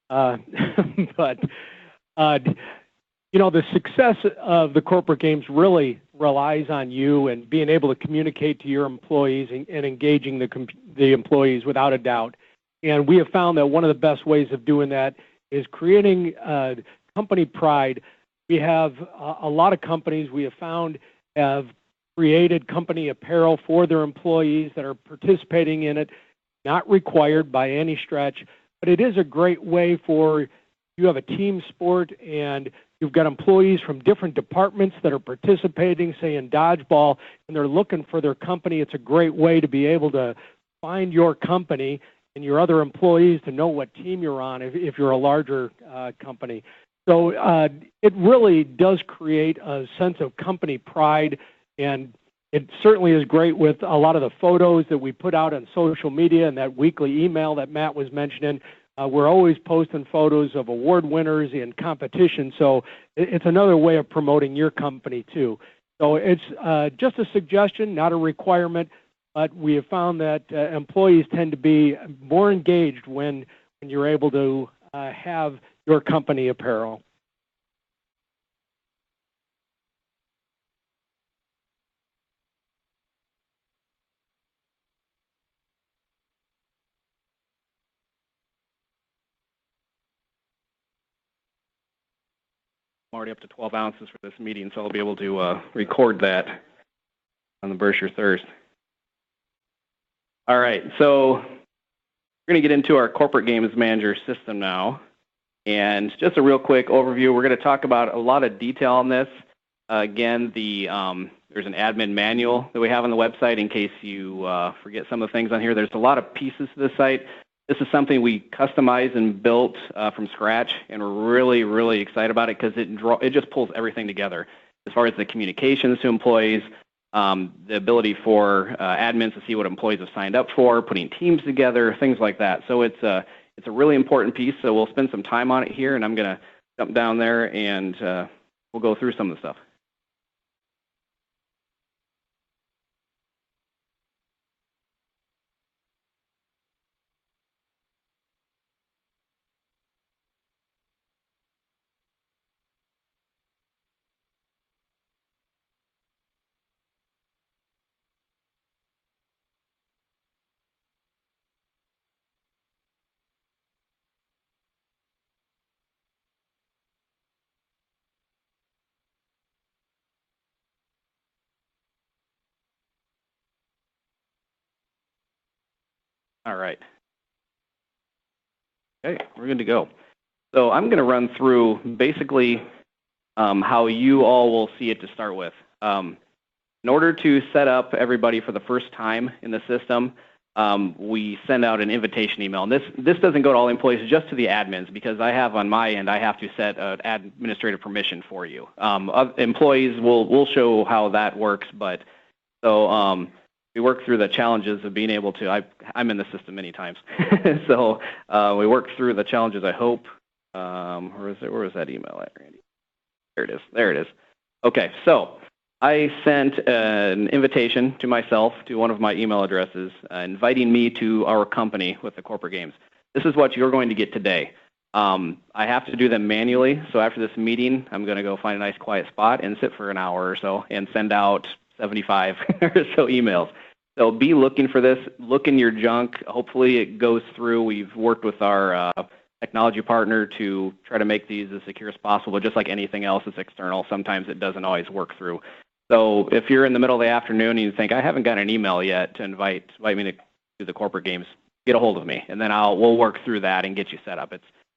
But, you know, the success of the corporate games really relies on you and being able to communicate to your employees and engaging the employees without a doubt. And we have found that one of the best ways of doing that is creating company pride. We have a lot of companies we have found have created company apparel for their employees that are participating in it, not required by any stretch, but it is a great way for you have a team sport and you've got employees from different departments that are participating, say in dodgeball, and they're looking for their company. It's a great way to be able to find your company and your other employees to know what team you're on if you're a larger company. So it really does create a sense of company pride, and it certainly is great with a lot of the photos that we put out on social media and that weekly email that Matt was mentioning. We're always posting photos of award winners in competition, so it's another way of promoting your company too. So it's just a suggestion, not a requirement, but we have found that employees tend to be more engaged when you're able to have your company apparel. I'm already up to 12 ounces for this meeting, so I'll be able to record that on the Burst Your Thirst. All right, so we're going to get into our corporate games manager system now. And just a real quick overview, we're going to talk about a lot of detail on this. Again, there's an admin manual that we have on the website in case you forget some of the things on here. There's a lot of pieces to the site. This is something we customized and built from scratch, and we're really, really excited about it because it just pulls everything together as far as the communications to employees, the ability for admins to see what employees have signed up for, putting teams together, things like that. So it's a really important piece, so we'll spend some time on it here, and I'm going to jump down there and we'll go through some of the stuff. All right. Okay, we're good to go. So I'm going to run through basically how you all will see it to start with. In order to set up everybody for the first time in the system, we send out an invitation email. And this doesn't go to all employees, just to the admins, because I have on my end, I have to set an administrative permission for you. Employees will show how that works, but so we work through the challenges of being able to, I'm in the system many times. So we work through the challenges, I hope. Where is that email at, Randy? There it is. Okay, so I sent an invitation to myself to one of my email addresses inviting me to our company with the corporate games. This is what you're going to get today. I have to do them manually, so after this meeting, I'm going to go find a nice quiet spot and sit for an hour or so and send out 75 or so emails. So be looking for this. Look in your junk. Hopefully it goes through. We've worked with our technology partner to try to make these as secure as possible, but just like anything else that's external, sometimes it doesn't always work through. So if you're in the middle of the afternoon and you think, I haven't got an email yet to invite me to do the corporate games, get a hold of me, and then we'll work through that and get you set up.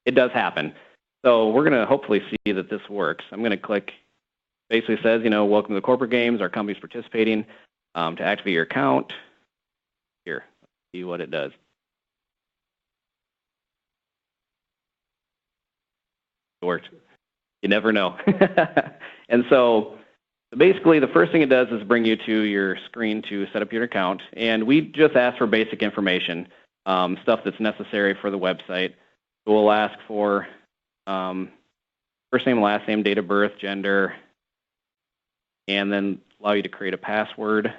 It does happen. So we're going to hopefully see that this works. I'm going to click, basically says, welcome to the corporate games. Our company's participating. To activate your account, here, let's see what it does. It worked. You never know. And so basically the first thing it does is bring you to your screen to set up your account. And we just ask for basic information, stuff that's necessary for the website. So we'll ask for first name, last name, date of birth, gender, and then allow you to create a password.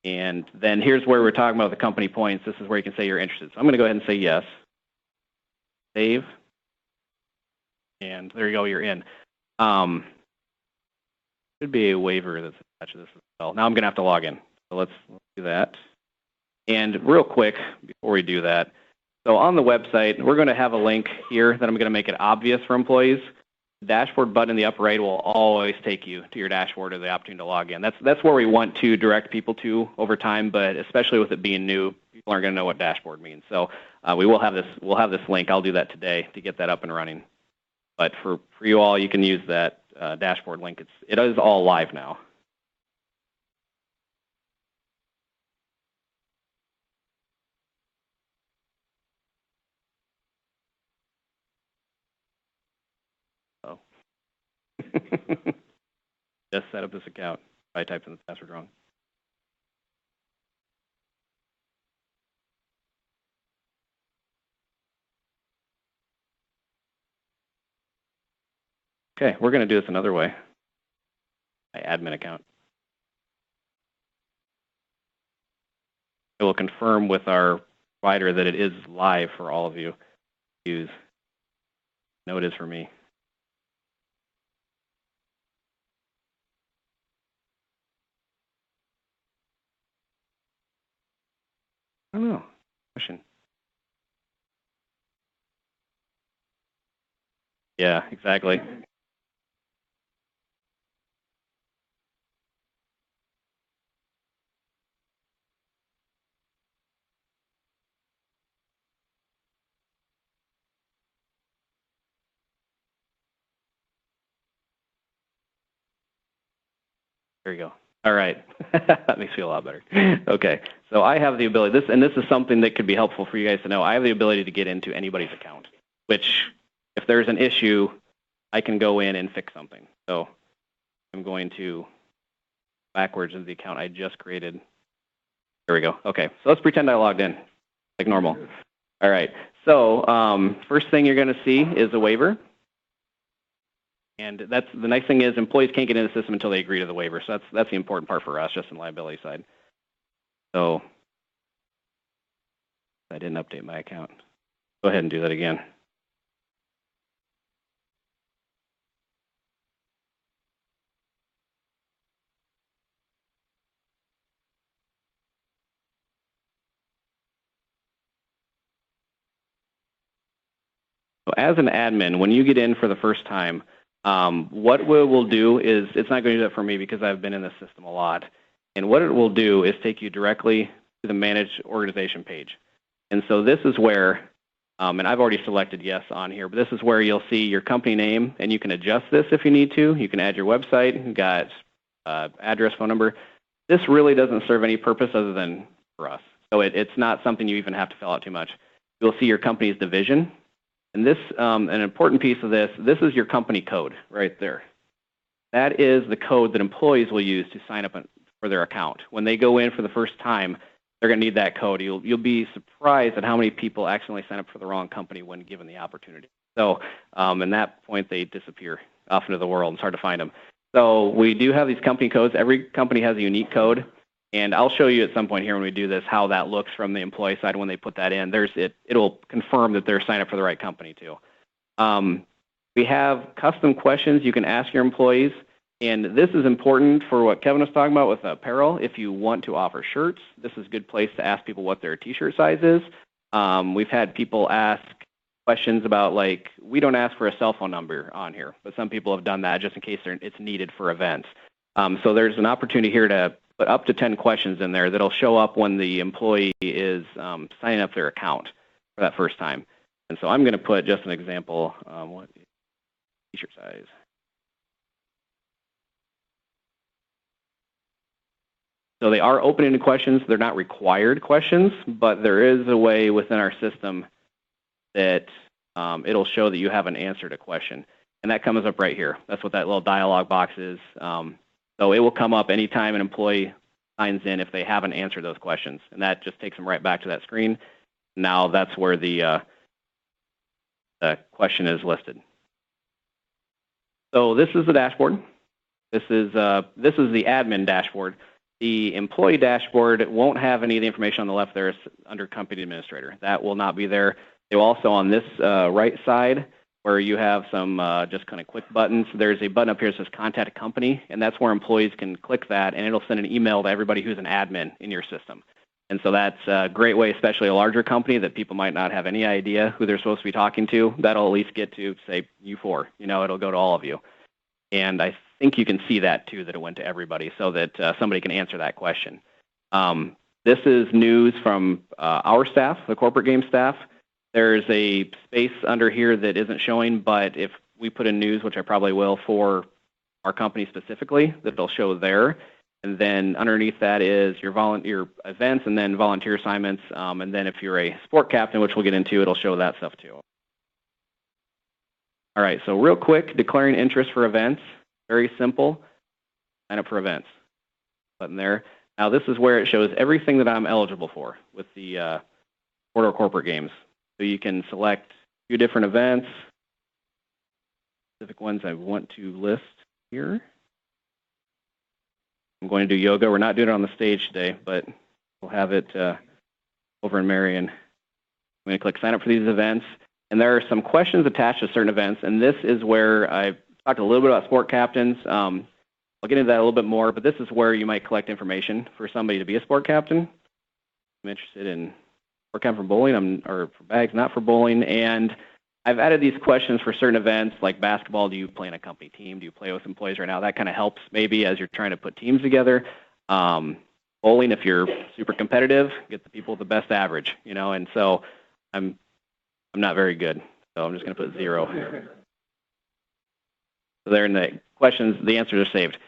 And then here's where we're talking about the company points. This is where you can say you're interested. So I'm going to go ahead and say yes. Save. And there you go, you're in. Should be a waiver that's attached to this as well. Now I'm going to have to log in. So let's do that. And real quick, before we do that, so on the website, we're going to have a link here that I'm going to make it obvious for employees. The dashboard button in the upper right will always take you to your dashboard or the opportunity to log in. That's where we want to direct people to over time, but especially with it being new, people aren't going to know what dashboard means. So we'll have this link. I'll do that today to get that up and running. But for you all, you can use that dashboard link. It is all live now. Oh. Just set up this account. I typed in the password wrong. Okay, we're going to do this another way. My admin account. It will confirm with our provider that it is live for all of you to use. No, it is for me. I don't know. Question. Yeah, exactly. There you go. All right. That makes me feel a lot better. Okay. So I have the ability, this is something that could be helpful for you guys to know. I have the ability to get into anybody's account, which if there's an issue, I can go in and fix something. So I'm going to backwards into the account I just created. There we go. Okay. So let's pretend I logged in like normal. All right. So first thing you're going to see is a waiver. And that's the nice thing is employees can't get into the system until they agree to the waiver. So that's the important part for us, just in the liability side. So I didn't update my account. Go ahead and do that again. So as an admin, when you get in for the first time, what we'll do is, it's not going to do that for me because I've been in the system a lot. And what it will do is take you directly to the Manage Organization page. And so this is where, and I've already selected yes on here, but this is where you'll see your company name, and you can adjust this if you need to. You can add your website, you've got address, phone number. This really doesn't serve any purpose other than for us. So it's not something you even have to fill out too much. You'll see your company's division. And this, an important piece of this is your company code right there. That is the code that employees will use to sign up for their account. When they go in for the first time, they're going to need that code. You'll be surprised at how many people accidentally sign up for the wrong company when given the opportunity. So at that point, they disappear off into the world. It's hard to find them. So we do have these company codes. Every company has a unique code. And I'll show you at some point here when we do this how that looks from the employee side when they put that in. It'll confirm that they're signed up for the right company too. We have custom questions you can ask your employees. And this is important for what Kevin was talking about with apparel. If you want to offer shirts, this is a good place to ask people what their t-shirt size is. We've had people ask questions about, like, we don't ask for a cell phone number on here, but some people have done that just in case it's needed for events. So there's an opportunity here to put up to 10 questions in there that'll show up when the employee is signing up their account for that first time. And so I'm going to put just an example, what t-shirt size. So they are open-ended questions. They're not required questions, but there is a way within our system that it'll show that you haven't answered a question. And that comes up right here. That's what that little dialog box is. So it will come up anytime an employee signs in if they haven't answered those questions. And that just takes them right back to that screen. Now that's where the question is listed. So this is the dashboard. This is the admin dashboard. The employee dashboard won't have any of the information on the left there under company administrator. That will not be there. They will also on this right side where you have some just kind of quick buttons. There's a button up here that says contact a company, and that's where employees can click that, and it'll send an email to everybody who's an admin in your system. And so that's a great way, especially a larger company that people might not have any idea who they're supposed to be talking to. That'll at least get to, say, you four. It'll go to all of you. And I think you can see that, too, that it went to everybody so that somebody can answer that question. This is news from our staff, the corporate game staff. There's a space under here that isn't showing, but if we put in news, which I probably will for our company specifically, that it'll show there. And then underneath that is your events and then volunteer assignments. And then if you're a sport captain, which we'll get into, it'll show that stuff too. All right, so real quick, declaring interest for events. Very simple. Sign up for events. Button there. Now this is where it shows everything that I'm eligible for with the corporate games. So you can select a few different events, specific ones I want to list here. I'm going to do yoga. We're not doing it on the stage today, but we'll have it over in Marion. I'm going to click sign up for these events. And there are some questions attached to certain events, and this is where I talked a little bit about sport captains. I'll get into that a little bit more, but this is where you might collect information for somebody to be a sport captain. I'm interested in sport captain for bowling, or for bags, not for bowling. And I've added these questions for certain events, like basketball. Do you play in a company team? Do you play with employees right now? That kind of helps maybe as you're trying to put teams together. Bowling, if you're super competitive, get the people with the best average, And so I'm not very good, so I'm just going to put 0. So there in the questions, the answers are saved.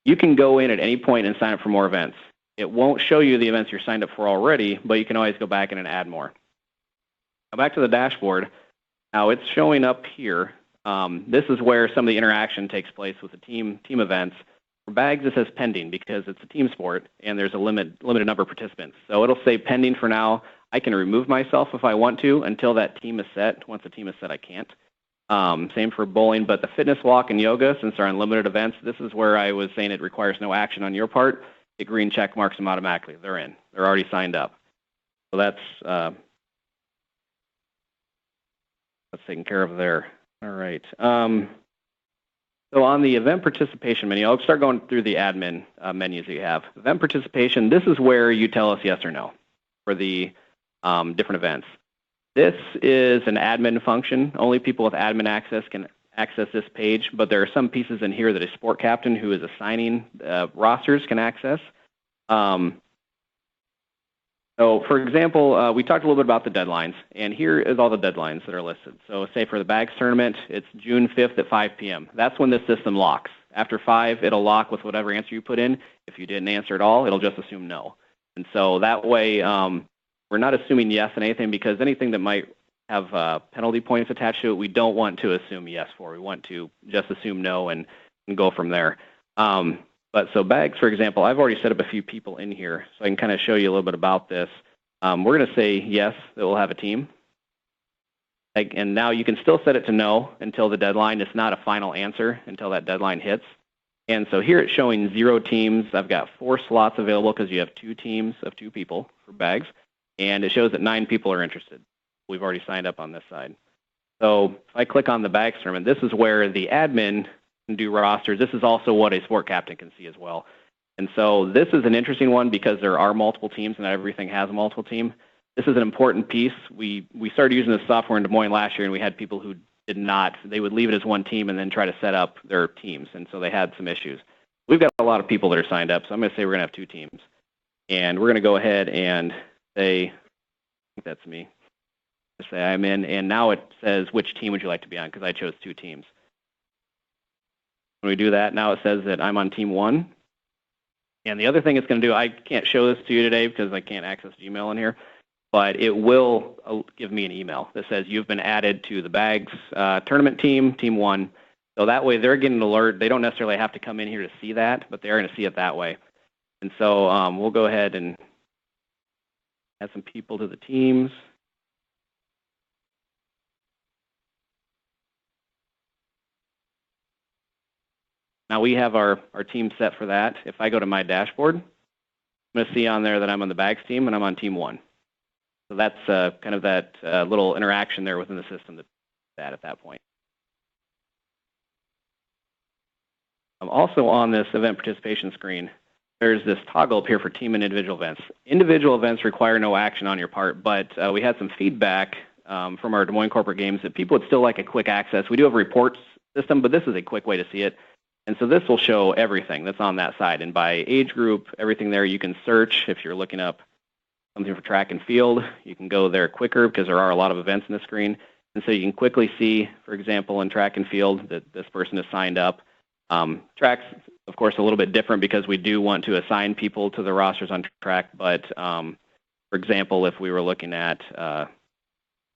You can go in at any point and sign up for more events. It won't show you the events you're signed up for already, but you can always go back in and add more. Now back to the dashboard. Now it's showing up here. This is where some of the interaction takes place with the team events. For bags, it says pending because it's a team sport and there's a limited number of participants. So it'll say pending for now. I can remove myself if I want to until that team is set. Once the team is set, I can't. Same for bowling, but the fitness walk and yoga, since they're unlimited events, this is where I was saying it requires no action on your part. The green check marks them automatically. They're in. They're already signed up. So that's taken care of there. All right. So on the event participation menu, I'll start going through the admin menus that you have. Event participation, this is where you tell us yes or no for the different events. This is an admin function. Only people with admin access can access this page, but there are some pieces in here that a sport captain who is assigning rosters can access. So, for example, we talked a little bit about the deadlines, and here is all the deadlines that are listed. So, say for the bags tournament, it's June 5th at 5 p.m. That's when the system locks. After 5, it'll lock with whatever answer you put in. If you didn't answer at all, it'll just assume no. And so that way, we're not assuming yes on anything because anything that might have penalty points attached to it, we don't want to assume yes for. We want to just assume no and go from there. But so bags, for example, I've already set up a few people in here, so I can kind of show you a little bit about this. We're going to say yes, that we'll have a team. And now you can still set it to no until the deadline. It's not a final answer until that deadline hits. And so here it's showing 0 teams. I've got 4 slots available because you have 2 teams of 2 people for bags. And it shows that 9 people are interested. We've already signed up on this side. So if I click on the bags tournament, this is where the admin can do rosters. This is also what a sport captain can see as well. And so this is an interesting one because there are multiple teams and not everything has a multiple team. This is an important piece. We started using this software in Des Moines last year, and we had people who did not. They would leave it as one team and then try to set up their teams, and so they had some issues. We've got a lot of people that are signed up, so I'm going to say we're going to have 2 teams. And we're going to go ahead and say, I think that's me. Say I'm in, and now it says which team would you like to be on because I chose 2 teams. When we do that, now it says that I'm on team 1. And the other thing it's going to do, I can't show this to you today because I can't access Gmail in here, but it will give me an email that says you've been added to the bags tournament team, team 1. So that way they're getting an alert. They don't necessarily have to come in here to see that, but they're going to see it that way. And so we'll go ahead and add some people to the teams. Now we have our team set for that. If I go to my dashboard, I'm going to see on there that I'm on the bags team and I'm on team 1. So that's kind of that little interaction there within the system that's at that point. I'm also on this event participation screen. There's this toggle up here for team and individual events. Individual events require no action on your part, but we had some feedback from our Des Moines corporate games that people would still like a quick access. We do have a reports system, but this is a quick way to see it. And so this will show everything that's on that side. And by age group, everything there, you can search if you're looking up something for track and field. You can go there quicker because there are a lot of events in the screen. And so you can quickly see, for example, in track and field that this person is signed up. Track's, of course, a little bit different because we do want to assign people to the rosters on track. But, for example, if we were looking at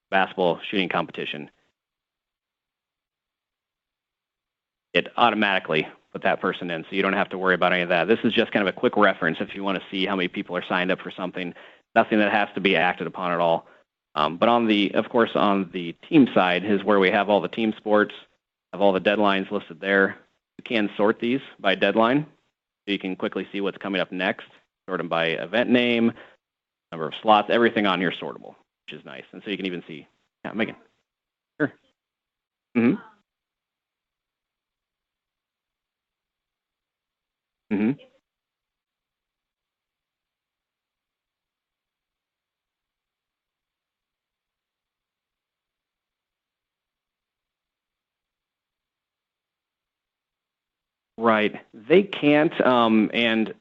basketball shooting competition, it automatically put that person in, so you don't have to worry about any of that. This is just kind of a quick reference if you want to see how many people are signed up for something. Nothing that has to be acted upon at all. But of course, on the team side is where we have all the team sports, have all the deadlines listed there. You can sort these by deadline, so you can quickly see what's coming up next. Sort them by event name, number of slots, everything on here is sortable, which is nice. And so you can even see, yeah, Megan. Sure. Mm-hmm. Mm-hmm. Right. They can't, and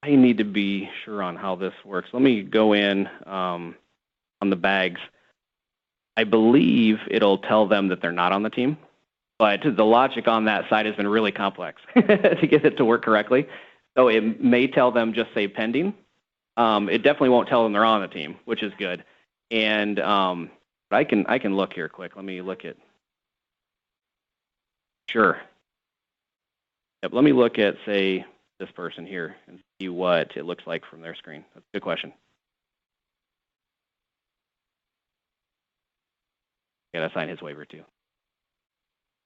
I need to be sure on how this works. Let me go in on the bags. I believe it'll tell them that they're not on the team, but the logic on that side has been really complex to get it to work correctly. So it may tell them just say pending. It definitely won't tell them they're on the team, which is good. And but I can look here quick. Let me look at. Sure. Yep, let me look at, say, this person here and see what it looks like from their screen. That's a good question. Got to sign his waiver too.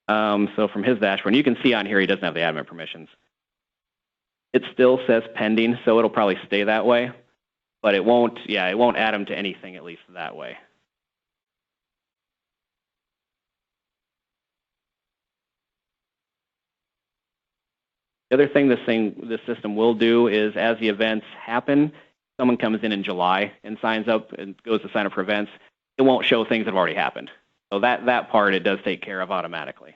So from his dashboard, you can see on here he doesn't have the admin permissions. It still says pending, so it'll probably stay that way, but it won't add him to anything, at least that way. The other thing this system will do is as the events happen, someone comes in July and signs up and goes to sign up for events, it won't show things that have already happened. So that part it does take care of automatically.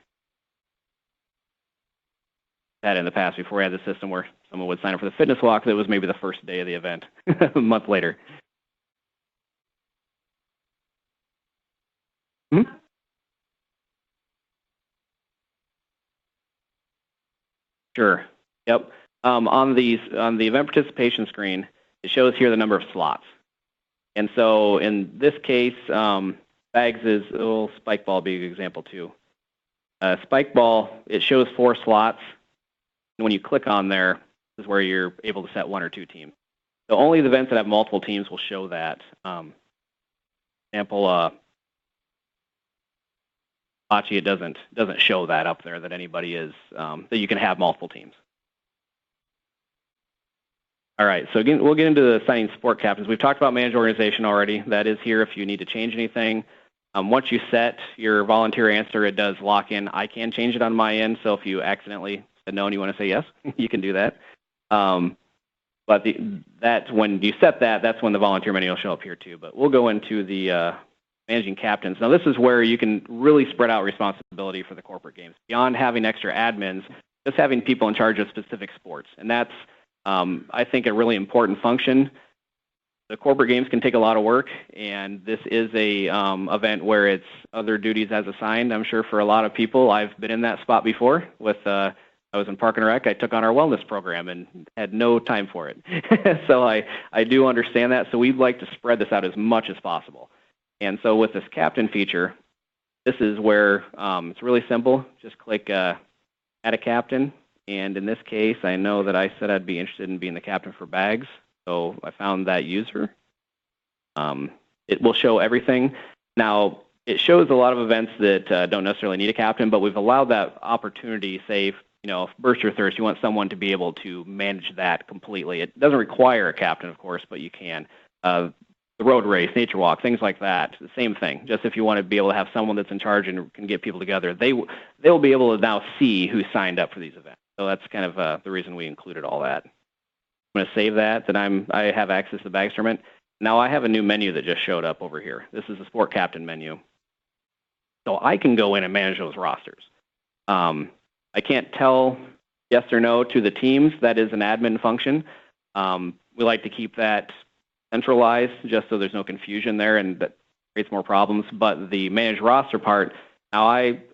Had in the past before we had the system where someone would sign up for the fitness walk that was maybe the first day of the event, a month later. Mm-hmm. Sure. Yep. On the event participation screen, it shows here the number of slots. And so in this case, bags is spike ball be an example too. Spike ball, it shows 4 slots. And when you click on there, this is where you're able to set 1 or 2 teams. So only the events that have multiple teams will show that. Example, bocce, it doesn't show that up there that anybody is that you can have multiple teams. All right, so again, we'll get into the assigning sport captains. We've talked about manage organization already. That is here if you need to change anything. Once you set your volunteer answer, it does lock in. I can change it on my end, so if you accidentally said no and you want to say yes, you can do that. But when you set that, that's when the volunteer menu will show up here too. But we'll go into the managing captains. Now this is where you can really spread out responsibility for the corporate games. Beyond having extra admins, just having people in charge of specific sports. And that's, I think, a really important function. The corporate games can take a lot of work, and this is a event where it's other duties as assigned. I'm sure for a lot of people, I've been in that spot before. I was in Park and Rec. I took on our wellness program and had no time for it. So I do understand that. So we'd like to spread this out as much as possible. And so with this captain feature, this is where it's really simple. Just click add a captain. And in this case, I know that I said I'd be interested in being the captain for bags. So I found that user. It will show everything. Now, it shows a lot of events that don't necessarily need a captain, but we've allowed that opportunity, say, burst your thirst, you want someone to be able to manage that completely. It doesn't require a captain, of course, but you can. The road race, nature walk, things like that, the same thing. Just if you want to be able to have someone that's in charge and can get people together, they'll be able to now see who signed up for these events. So that's kind of the reason we included all that. I'm going to save that. Then I have access to the bags tournament. Now I have a new menu that just showed up over here. This is the Sport Captain menu. So I can go in and manage those rosters. I can't tell yes or no to the teams. That is an admin function. We like to keep that centralized just so there's no confusion there and that creates more problems. But the managed roster part, now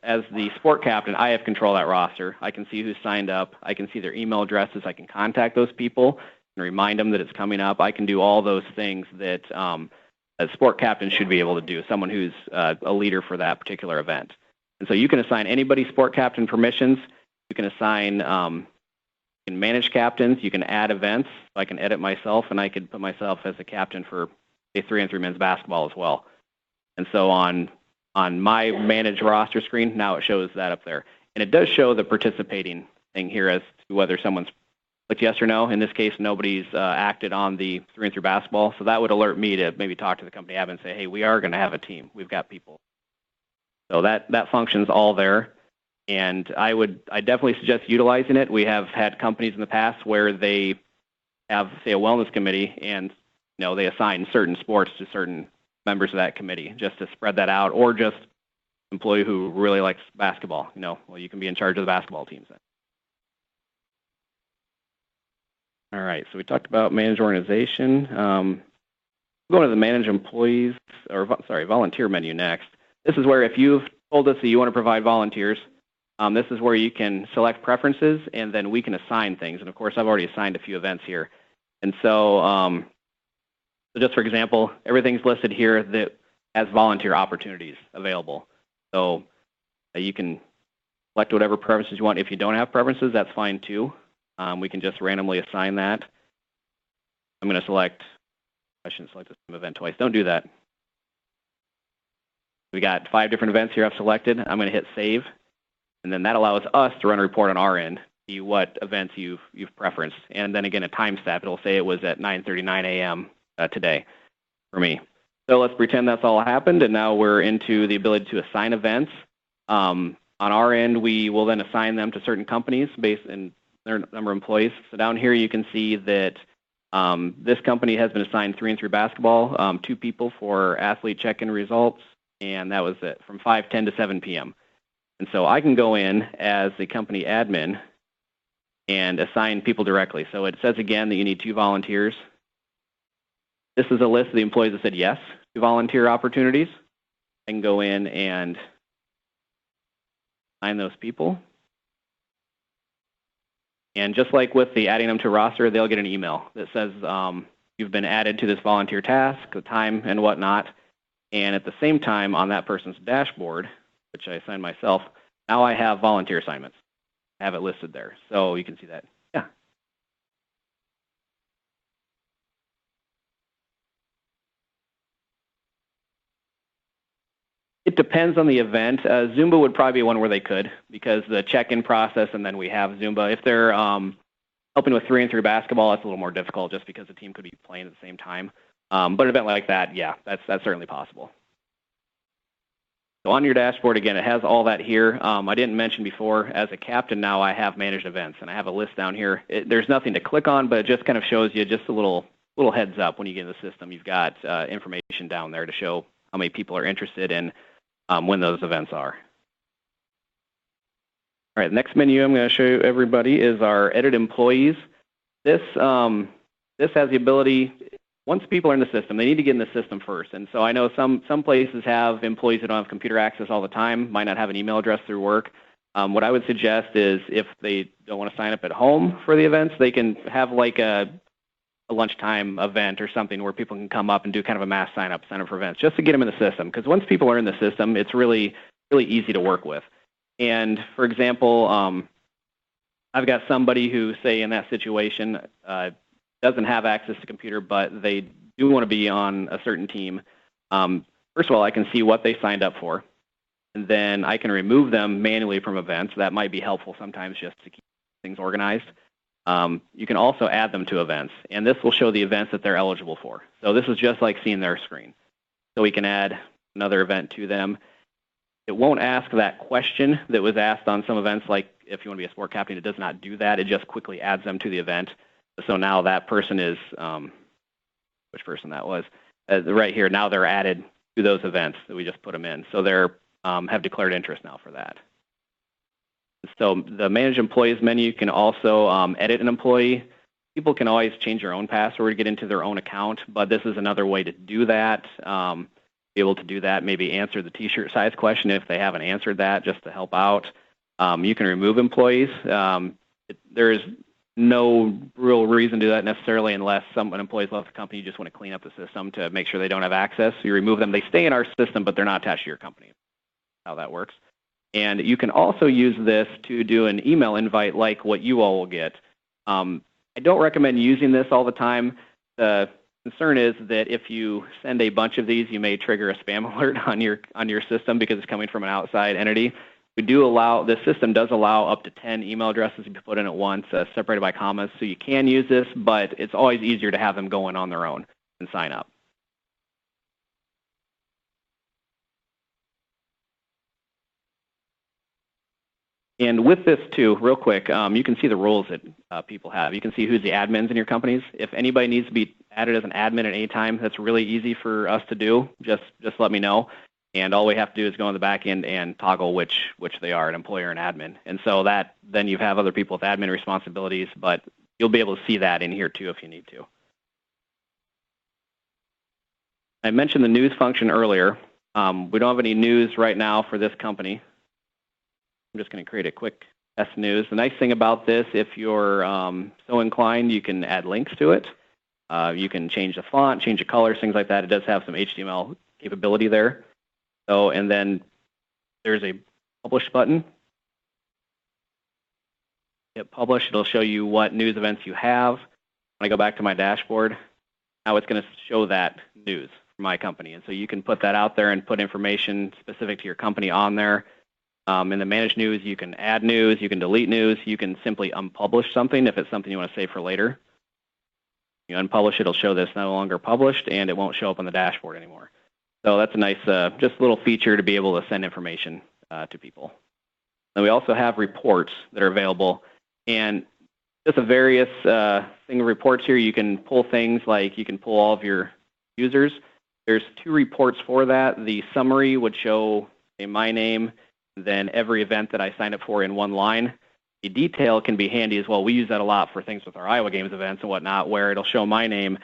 as the sport captain, I have control of that roster. I can see who's signed up. I can see their email addresses. I can contact those people and remind them that it's coming up. I can do all those things that a sport captain should be able to do, someone who's a leader for that particular event. And so you can assign anybody sport captain permissions. You can assign you can manage captains. You can add events. I can edit myself, and I could put myself as a captain for, say, 3-on-3 men's basketball as well. And so on my manage roster screen, now it shows that up there. And it does show the participating thing here as to whether someone's clicked yes or no. In this case, nobody's acted on the 3-on-3 basketball, so that would alert me to maybe talk to the company admin and say, hey, we are going to have a team. We've got people. So that function's all there. And I definitely suggest utilizing it. We have had companies in the past where they have, say, a wellness committee, and they assign certain sports to certain members of that committee just to spread that out, or just an employee who really likes basketball. Well, you can be in charge of the basketball teams then. All right, so we talked about managed organization. Going to the manage employees, volunteer menu next. This is where if you've told us that you want to provide volunteers, this is where you can select preferences, and then we can assign things. And, of course, I've already assigned a few events here. And so just for example, everything's listed here that has volunteer opportunities available. So you can select whatever preferences you want. If you don't have preferences, that's fine too. We can just randomly assign that. I'm going to select, I shouldn't select the same event twice. Don't do that. We got 5 different events here I've selected. I'm going to hit save. And then that allows us to run a report on our end, see what events you've preferenced. And then again, a timestamp. It'll say it was at 9:39 a.m. Today for me. So let's pretend that's all happened, and now we're into the ability to assign events. On our end, we will then assign them to certain companies based on their number of employees. So down here you can see that this company has been assigned 3-on-3 basketball, 2 people for athlete check-in results, and that was it from 5:10 to 7 p.m. And so I can go in as the company admin and assign people directly. So it says again that you need 2 volunteers. This is a list of the employees that said yes to volunteer opportunities. I can go in and assign those people. And just like with the adding them to a roster, they'll get an email that says you've been added to this volunteer task, the time and whatnot. And at the same time on that person's dashboard, which I assigned myself, now I have volunteer assignments. I have it listed there. So you can see that. Yeah. It depends on the event. Zumba would probably be one where they could, because the check-in process, and then we have Zumba. If they're helping with 3-on-3 basketball, that's a little more difficult just because the team could be playing at the same time. But an event like that, yeah, that's certainly possible. So on your dashboard, again, it has all that here. I didn't mention before, as a captain now, I have managed events, and I have a list down here. There's nothing to click on, but it just kind of shows you just a little heads up when you get in the system. You've got information down there to show how many people are interested in when those events are. All right, the next menu I'm going to show everybody is our edit employees. This has the ability, once people are in the system, they need to get in the system first. And so I know some places have employees that don't have computer access all the time, might not have an email address through work. What I would suggest is if they don't want to sign up at home for the events, they can have like a lunchtime event or something where people can come up and do kind of a mass sign up for events just to get them in the system. Because once people are in the system, it's really, really easy to work with. And for example, I've got somebody who, say in that situation, doesn't have access to computer, but they do want to be on a certain team. First of all, I can see what they signed up for. and then I can remove them manually from events. That might be helpful sometimes just to keep things organized. You can also add them to events, and this will show the events that they're eligible for. So this is just like seeing their screen. So we can add another event to them. It won't ask that question that was asked on some events, like if you want to be a sport captain, it does not do that. It just quickly adds them to the event. So now that person is, which person that was, right here, now they're added to those events that we just put them in. So they're have declared interest now for that. So the Manage Employees menu can also edit an employee. People can always change their own password to get into their own account, but this is another way to do that. Be able to do that, maybe answer the T-shirt size question if they haven't answered that, just to help out. You can remove employees. There is no real reason to do that necessarily unless an employee's left the company. You just want to clean up the system to make sure they don't have access. So you remove them. They stay in our system, but they're not attached to your company. How that works. And you can also use this to do an email invite like what you all will get. I don't recommend using this all the time. The concern is that if you send a bunch of these, you may trigger a spam alert on your system because it's coming from an outside entity. The system does allow up to 10 email addresses to be put in at once, separated by commas, so you can use this, but it's always easier to have them go in on their own and sign up. And with this too, real quick, you can see the roles that people have. You can see who's the admins in your companies. If anybody needs to be added as an admin at any time, that's really easy for us to do. Just let me know. And all we have to do is go on the back end and toggle which they are, an employer and admin. And so then you have other people with admin responsibilities, but you'll be able to see that in here too if you need to. I mentioned the news function earlier. We don't have any news right now for this company. I'm just going to create a quick S news. The nice thing about this, if you're so inclined, you can add links to it. You can change the font, change the colors, things like that. It does have some HTML capability there. So, and then there's a publish button. Hit publish. It'll show you what news events you have. When I go back to my dashboard, now it's going to show that news for my company. And so you can put that out there and put information specific to your company on there. In the Manage News, you can add news, you can delete news, you can simply unpublish something if it's something you want to save for later. You unpublish it, it'll show this no longer published, and it won't show up on the dashboard anymore. So that's a nice, just little feature to be able to send information to people. And we also have reports that are available, and just a various thing of reports here. You can pull things like you can pull all of your users. There's 2 reports for that. The summary would show my name, then every event that I signed up for in one line. The detail can be handy as well. We use that a lot for things with our Iowa Games events and whatnot, where it'll show my name,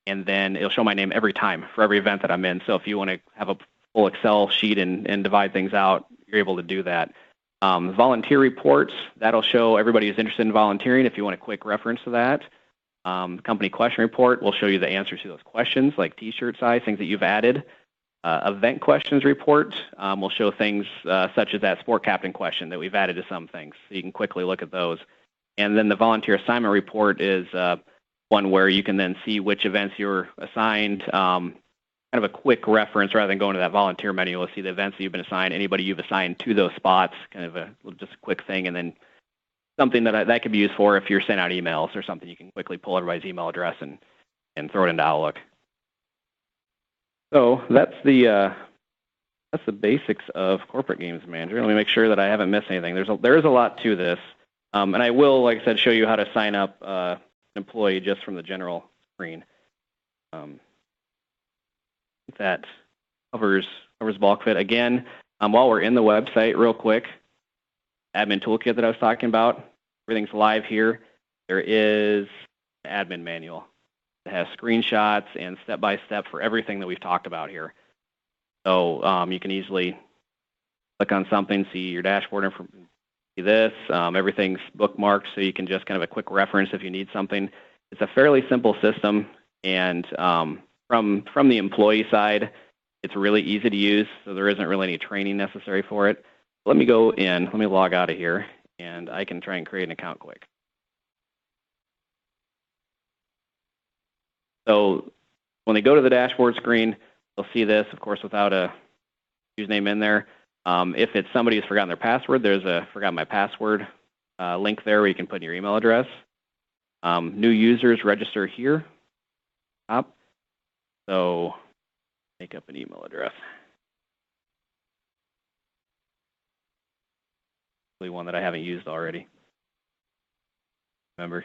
and then it'll show my name every time for every event that I'm in. So if you want to have a full Excel sheet and divide things out, you're able to do that. Volunteer reports, that'll show everybody who's interested in volunteering if you want a quick reference to that. Company question report will show you the answers to those questions, like T-shirt size, things that you've added. Event questions report will show things such as that sport captain question that we've added to some things. So you can quickly look at those. And then the volunteer assignment report is one where you can then see which events you're assigned, kind of a quick reference rather than going to that volunteer menu. You'll see the events that you've been assigned, anybody you've assigned to those spots, kind of just a quick thing, and then something that could be used for if you're sending out emails or something. You can quickly pull everybody's email address and throw it into Outlook. So that's the basics of Corporate Games Manager. Let me make sure that I haven't missed anything. There is a lot to this, and I will, like I said, show you how to sign up an employee just from the general screen. That covers BulkFit. Again, while we're in the website, real quick, admin toolkit that I was talking about, everything's live here. There is the admin manual. It has screenshots and step-by-step for everything that we've talked about here. So you can easily click on something, see your dashboard, see this. Everything's bookmarked, so you can just kind of a quick reference if you need something. It's a fairly simple system, and from the employee side, it's really easy to use, so there isn't really any training necessary for it. Let me go in. Let me log out of here, and I can try and create an account quick. So when they go to the dashboard screen, they'll see this, of course, without a username in there. If it's somebody who's forgotten their password, there's a forgot my password link there where you can put in your email address. New users register here. Top. So make up an email address. One that I haven't used already. Remember?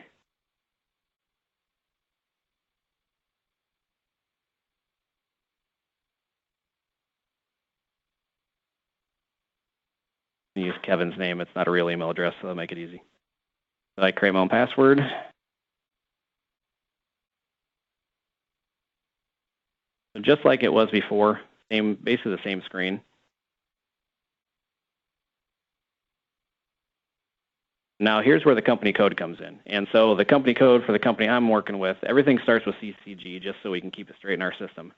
Use Kevin's name. It's not a real email address, so that'll make it easy. So I create my own password. So just like it was before, basically the same screen. Now here's where the company code comes in. And so the company code for the company I'm working with, everything starts with CCG just so we can keep it straight in our system.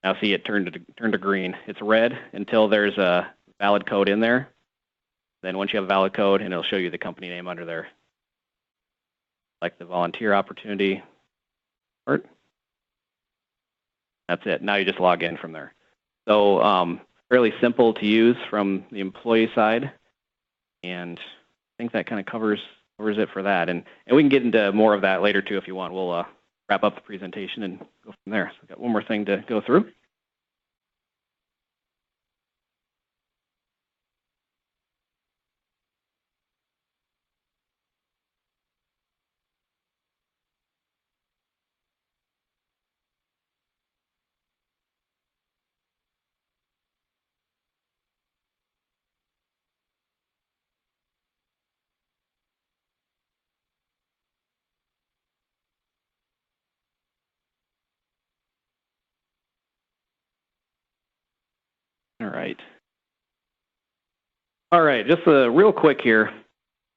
Now see, it turned to green. It's red until there's a valid code in there. Then once you have a valid code, and it'll show you the company name under there. Like the volunteer opportunity. That's it. Now you just log in from there. So fairly simple to use from the employee side. And I think that kind of covers it for that. And we can get into more of that later too if you want. We'll wrap up the presentation and go from there. So I've got one more thing to go through. All right, just real quick here.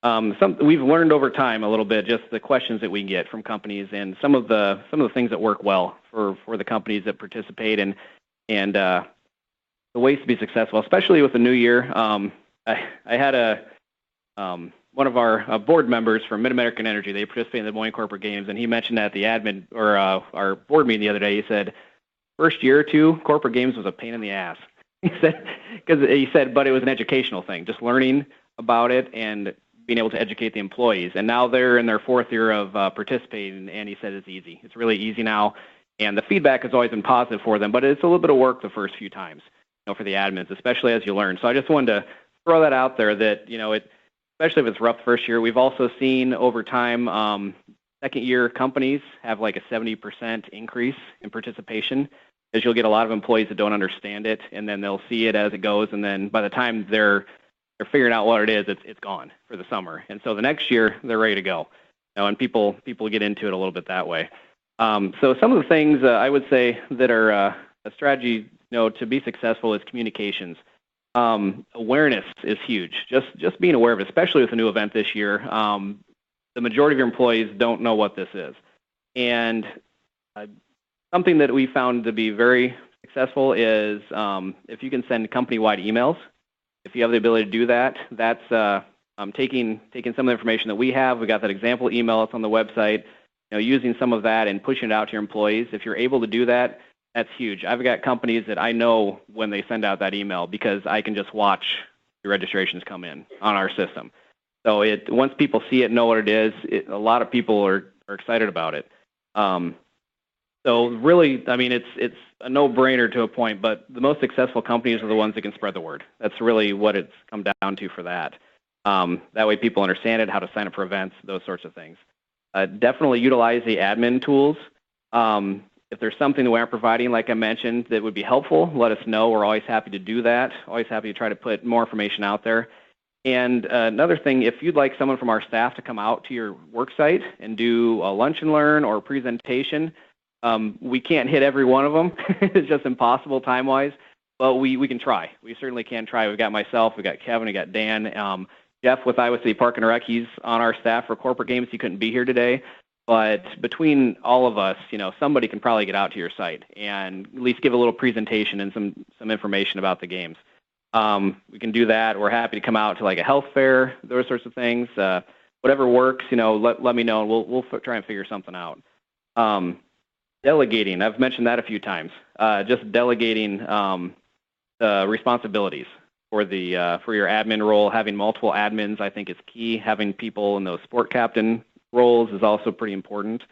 We've learned over time a little bit just the questions that we get from companies and some of the things that work well for the companies that participate and the ways to be successful, especially with the new year. I had one of our board members from Mid-American Energy. They participate in the Des Moines Corporate Games, and he mentioned at the admin or our board meeting the other day. He said, first year or two, corporate games was a pain in the ass. He said, but it was an educational thing, just learning about it and being able to educate the employees. And now they're in their fourth year of participating, and he said it's easy. It's really easy now, and the feedback has always been positive for them, but it's a little bit of work the first few times, for the admins, especially as you learn. So I just wanted to throw that out there that, especially if it's rough the first year. We've also seen over time, second year companies have like a 70% increase in participation, as you'll get a lot of employees that don't understand it, and then they'll see it as it goes, and then by the time they're figuring out what it is, it's gone for the summer. And so the next year, they're ready to go. And people get into it a little bit that way. So some of the things I would say that are a strategy, to be successful is communications. Awareness is huge. Just being aware of it, especially with a new event this year. The majority of your employees don't know what this is. And something that we found to be very successful is if you can send company-wide emails. If you have the ability to do that, that's taking some of the information that we have. We got that example email. It's on the website. Using some of that and pushing it out to your employees. If you're able to do that, that's huge. I've got companies that I know when they send out that email because I can just watch the registrations come in on our system. So once people see it, know what it is, a lot of people are excited about it. So really, I mean, it's a no-brainer to a point, but the most successful companies are the ones that can spread the word. That's really what it's come down to for that. That way people understand it, how to sign up for events, those sorts of things. Definitely utilize the admin tools. If there's something that we aren't providing, like I mentioned, that would be helpful, let us know. We're always happy to do that, always happy to try to put more information out there. And another thing, if you'd like someone from our staff to come out to your work site and do a lunch and learn or a presentation, we can't hit every one of them. It's just impossible time-wise, but we can try. We certainly can try. We've got myself, we've got Kevin, we've got Dan. Jeff with Iowa City Park and Rec, he's on our staff for corporate games. He couldn't be here today. But between all of us, somebody can probably get out to your site and at least give a little presentation and some information about the games. We can do that. We're happy to come out to like a health fair, those sorts of things. Whatever works, let me know, and we'll try and figure something out. Delegating, I've mentioned that a few times. Just delegating responsibilities for your admin role. Having multiple admins, I think, is key. Having people in those sport captain roles is also pretty important.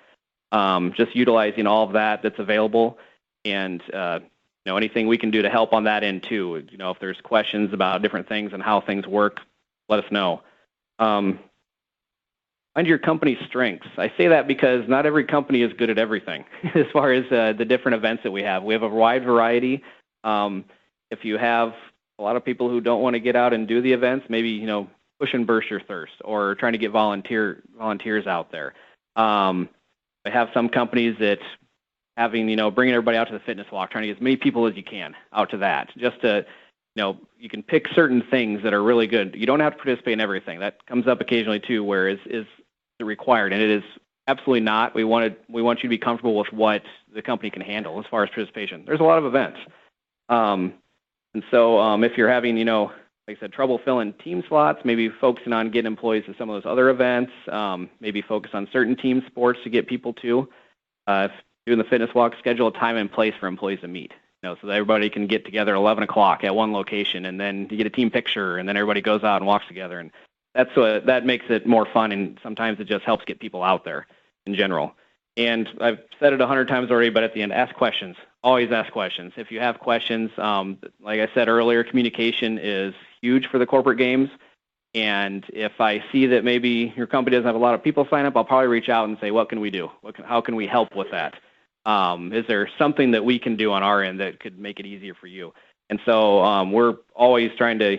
Just utilizing all of that that's available, and anything we can do to help on that end too. If there's questions about different things and how things work, let us know. Find your company's strengths. I say that because not every company is good at everything as far as the different events that we have. We have a wide variety. If you have a lot of people who don't want to get out and do the events, maybe push and burst your thirst, or trying to get volunteers out there. I have some companies that bringing everybody out to the fitness walk, trying to get as many people as you can out to that. Just to, you can pick certain things that are really good. You don't have to participate in everything. That comes up occasionally too, where is required, and it is absolutely not. We want you to be comfortable with what the company can handle as far as participation. There's a lot of events, and so if you're having, like I said, trouble filling team slots, maybe focusing on getting employees to some of those other events, maybe focus on certain team sports to get people to. If doing the fitness walk, schedule a time and place for employees to meet, so that everybody can get together at 11 o'clock at one location, and then you get a team picture, and then everybody goes out and walks together, and that makes it more fun, and sometimes it just helps get people out there in general. And I've said it 100 times already, but at the end, ask questions. Always ask questions. If you have questions, like I said earlier, communication is huge for the corporate games. And if I see that maybe your company doesn't have a lot of people sign up, I'll probably reach out and say, what can we do? How can we help with that? Is there something that we can do on our end that could make it easier for you? And so we're always trying to,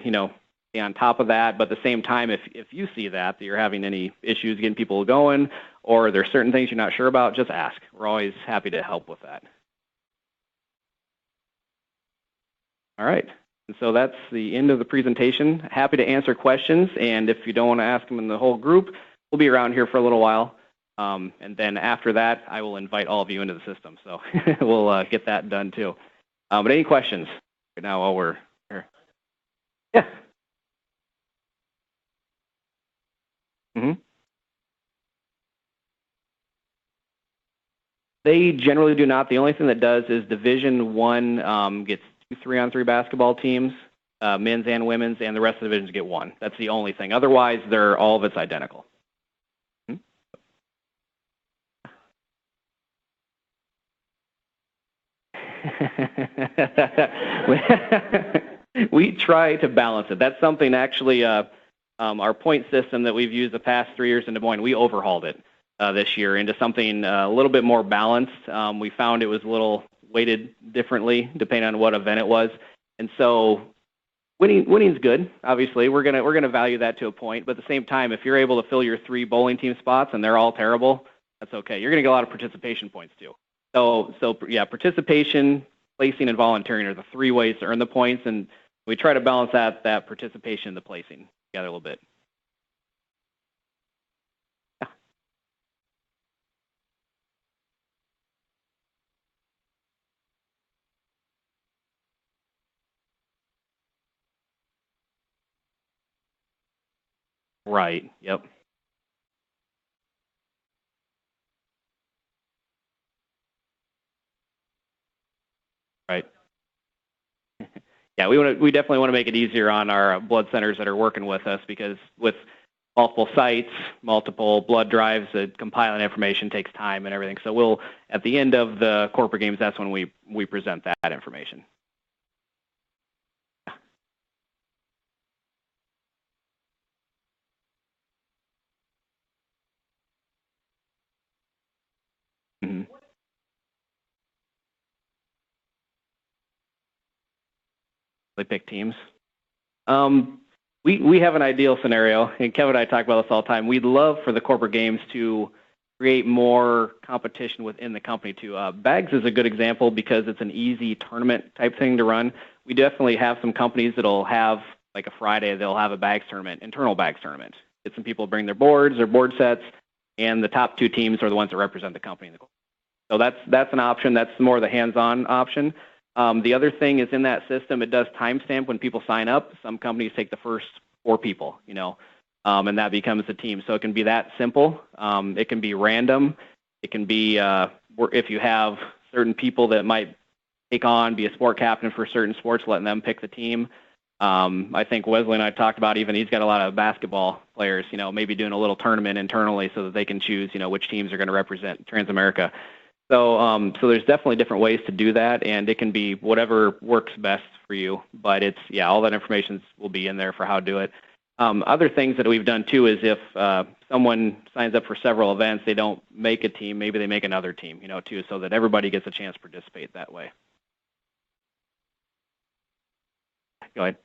be on top of that. But at the same time, if you see that you're having any issues getting people going, or there's certain things you're not sure about, just ask. We're always happy to help with that. All right. And so that's the end of the presentation. Happy to answer questions. And if you don't want to ask them in the whole group, we'll be around here for a little while. And then after that, I will invite all of you into the system. So we'll get that done too. But any questions right now while we're here? Yeah. Mm-hmm. They generally do not. The only thing that does is Division I gets 2 3-on-3 basketball teams, men's and women's, and the rest of the divisions get 1. That's the only thing. Otherwise, all of it's identical. We try to balance it. That's something actually, our point system that we've used the past 3 years in Des Moines, we overhauled it this year into something a little bit more balanced. We found it was a little weighted differently depending on what event it was. And so winning's good, obviously. We're gonna value that to a point, but at the same time, if you're able to fill your 3 bowling team spots and they're all terrible, that's okay. You're gonna get a lot of participation points too. So yeah, participation, placing, and volunteering are the 3 ways to earn the points, and we try to balance that participation and the placing together a little bit. Yeah. Right. Yep. Right. Yeah, we definitely want to make it easier on our blood centers that are working with us, because with multiple sites, multiple blood drives, compiling information takes time and everything. So we'll, at the end of the corporate games, that's when we present that information. Mm-hmm. They pick teams. We have an ideal scenario, and Kevin and I talk about this all the time. We'd love for the corporate games to create more competition within the company too. Bags is a good example because it's an easy tournament type thing to run. We definitely have some companies that'll have, like a Friday, they'll have a bags tournament, internal bags tournament. Get some people to bring their boards, their board sets, and the top 2 teams are the ones that represent the company. So that's an option. That's more the hands-on option. The other thing is, in that system, it does timestamp when people sign up. Some companies take the first 4 people, and that becomes the team. So it can be that simple. It can be random. It can be if you have certain people that might take on, be a sport captain for certain sports, letting them pick the team. I think Wesley and I talked about even he's got a lot of basketball players, maybe doing a little tournament internally so that they can choose, which teams are going to represent Transamerica. So there's definitely different ways to do that, and it can be whatever works best for you. But all that information will be in there for how to do it. Other things that we've done too is if someone signs up for several events, they don't make a team, maybe they make another team, too, so that everybody gets a chance to participate that way. Go ahead.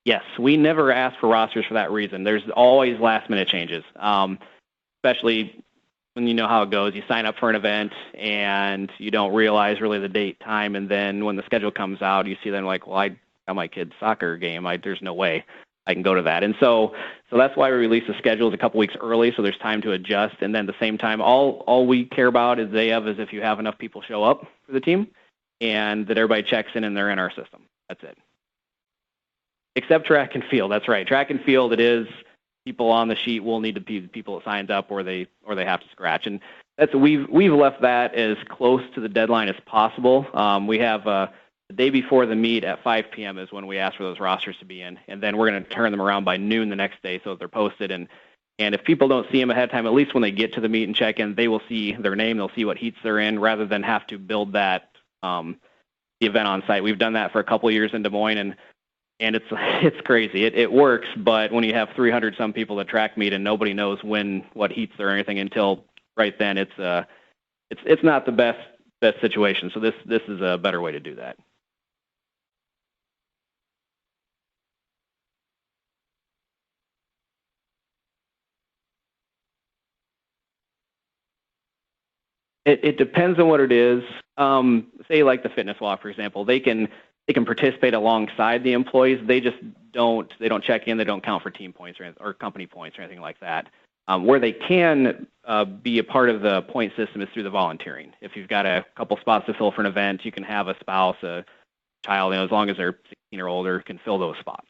Yes, we never ask for rosters for that reason. There's always last-minute changes, especially when you know how it goes. You sign up for an event, and you don't realize really the date, time, and then when the schedule comes out, you see them like, well, I got my kid's soccer game. There's no way I can go to that. And so that's why we release the schedules a couple weeks early, so there's time to adjust. And then at the same time, all we care about is if you have enough people show up for the team, and that everybody checks in and they're in our system. That's it. Except track and field. That's right. Track and field, it is people on the sheet will need to be the people that signed up, or they have to scratch. And we've left that as close to the deadline as possible. We have the day before the meet at 5 p.m. is when we ask for those rosters to be in, and then we're going to turn them around by noon the next day so that they're posted. And if people don't see them ahead of time, at least when they get to the meet and check in, they will see their name. They'll see what heats they're in, rather than have to build that the event on site. We've done that for a couple of years in Des Moines, and it's crazy. It works, but when you have 300 some people at track meet and nobody knows what heats there or anything until right then, it's not the best situation. So this is a better way to do that. It depends on what it is. Say like the fitness walk, for example, they can participate alongside the employees. They just don't check in. They don't count for team points or company points or anything like that. Where they can be a part of the point system is through the volunteering. If you've got a couple spots to fill for an event, you can have a spouse, a child, as long as they're 16 or older, can fill those spots.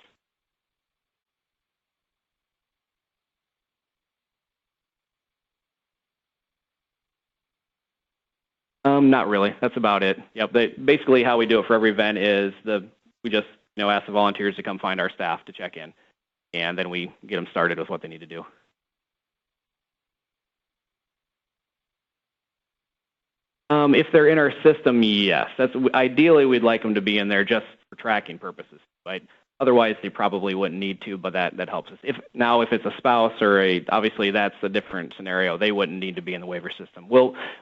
Not really. That's about it. Yep. Basically, how we do it for every event is we just ask the volunteers to come find our staff to check in, and then we get them started with what they need to do. If they're in our system, yes. Ideally, we'd like them to be in there just for tracking purposes, right? Otherwise, they probably wouldn't need to, but that helps us. If it's a spouse or obviously that's a different scenario. They wouldn't need to be in the waiver system.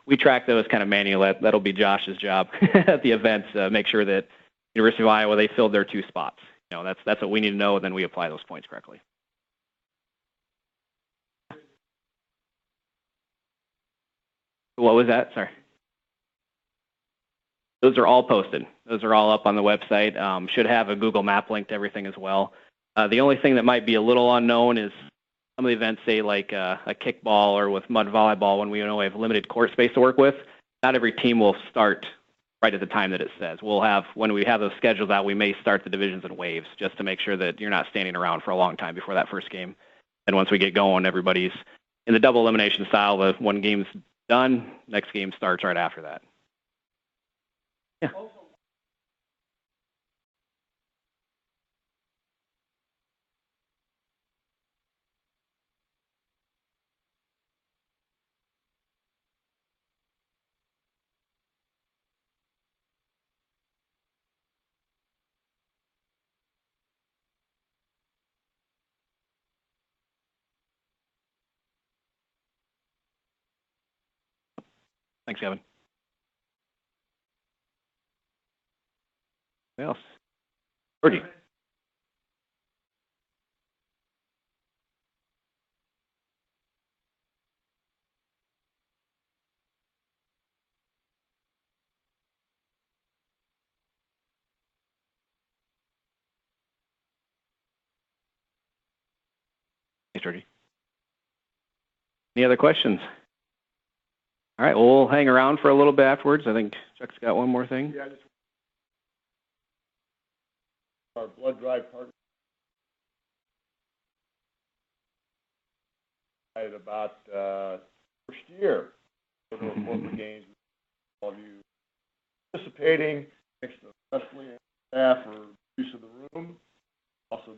We track those kind of manually. That'll be Josh's job at the events, make sure that University of Iowa, they filled their 2 spots. That's what we need to know, and then we apply those points correctly. What was that? Sorry. Those are all posted. Those are all up on the website. Should have a Google Map link to everything as well. The only thing that might be a little unknown is some of the events, say like a kickball or with mud volleyball, when we know we have limited court space to work with. Not every team will start right at the time that it says. When we have those scheduled out, we may start the divisions in waves just to make sure that you're not standing around for a long time before that first game. And once we get going, everybody's in the double elimination style. The one game's done, next game starts right after that. Yeah. Thanks, Kevin. What else? Georgie. Thanks, Georgie. Any other questions? All right, well, we'll hang around for a little bit afterwards. I think Chuck's got one more thing. Yeah, our blood drive partner. excited about first year for the corporate games. All of you participating, thanks to Leslie and staff for use of the room. Also,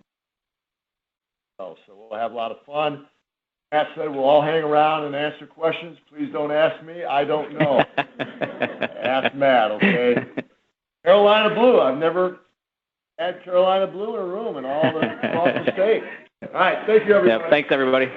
so we'll have a lot of fun. Matt said we'll all hang around and answer questions. Please don't ask me. I don't know. Ask Matt, okay? Carolina Blue. I've never had Carolina Blue in a room in all across the state. All right. Thank you, everybody. Thanks, everybody.